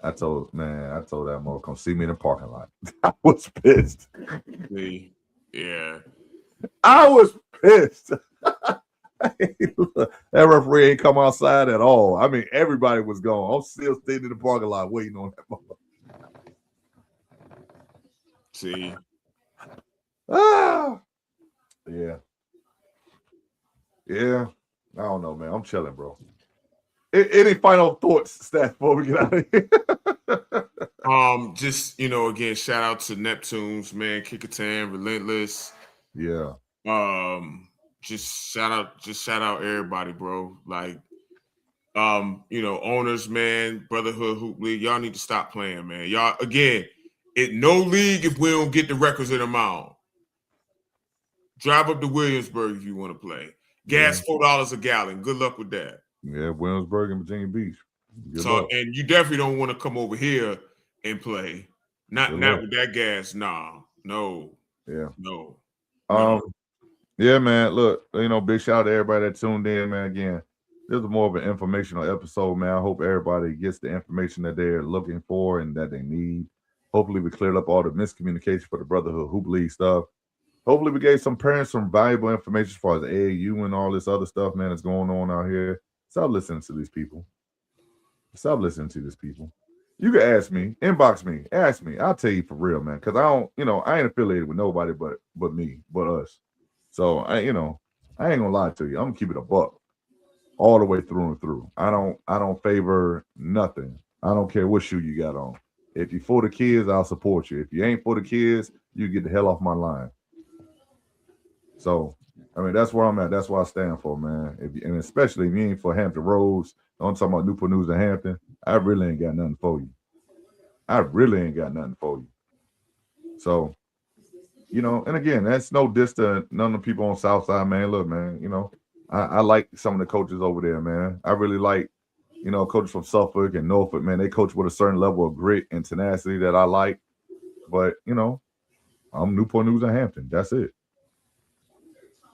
I told that motherfucker, come see me in the parking lot. I was pissed. Yeah. I was pissed. That referee ain't come outside at all. I mean, everybody was gone. I'm still standing in the parking lot waiting on that motherfucker. See? Yeah. I don't know, man. I'm chilling, bro. Any final thoughts, Stats, before we get out of here? Just again, shout out to Neptunes, man, Kickertan, Relentless. Yeah. Just shout out everybody, bro. Like, owners, man, Brotherhood Hoop League. Y'all need to stop playing, man. Y'all, again, no league if we don't get the requisite amount. Drive up to Williamsburg if you want to play. Gas $4 a gallon. Good luck with that. Yeah, Williamsburg and Virginia Beach. And you definitely don't want to come over here and play. Not with that gas. No. Yeah. No. Yeah, man. Look, big shout out to everybody that tuned in, man. Again, this is more of an informational episode, man. I hope everybody gets the information that they're looking for and that they need. Hopefully, we cleared up all the miscommunication for the Brotherhood Hoop League stuff. Hopefully, we gave some parents some valuable information as far as AAU and all this other stuff, man, that's going on out here. Stop listening to these people. Stop listening to these people. You can ask me, inbox me, ask me. I'll tell you for real, man. Because I ain't affiliated with nobody but me, but us. So I ain't gonna lie to you. I'm gonna keep it a buck all the way through and through. I don't favor nothing. I don't care what shoe you got on. If you're for the kids, I'll support you. If you ain't for the kids, you get the hell off my line. So, I mean, that's where I'm at. That's what I stand for, man. And especially if you ain't for Hampton Roads, I'm talking about Newport News and Hampton, I really ain't got nothing for you. So, and again, that's no diss to none of the people on Southside, man. Look, man, I like some of the coaches over there, man. I really like, coaches from Suffolk and Norfolk, man. They coach with a certain level of grit and tenacity that I like. But, I'm Newport News and Hampton. That's it.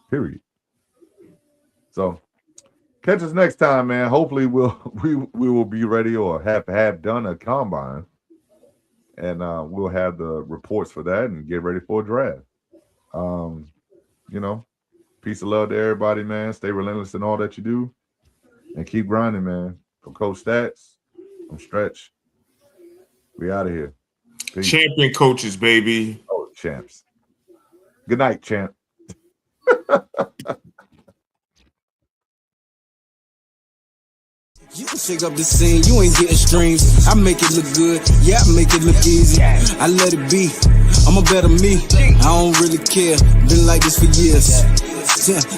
Period. So catch us next time, man. Hopefully we will be ready or have done a combine. And we'll have the reports for that and get ready for a draft. Peace of love to everybody, man. Stay relentless in all that you do. And keep grinding, man. From Coach Stats, I'm Stretch. We out of here. Peace. Champion coaches, baby. Oh, champs. Good night, champ. You can shake up the scene, you ain't getting streams. I make it look good, yeah, I make it look easy. I let it be, I'm a better me. I don't really care, been like this for years.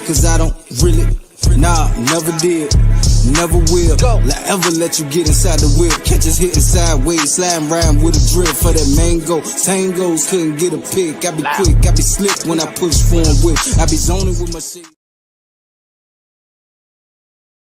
Cause I don't really, never did, never will. Ever let you get inside the whip. Catch us hitting sideways, sliding around with a drip for that mango. Tangos couldn't get a pick. I be quick, I be slick when I push for a whip. I be zoning with my shit.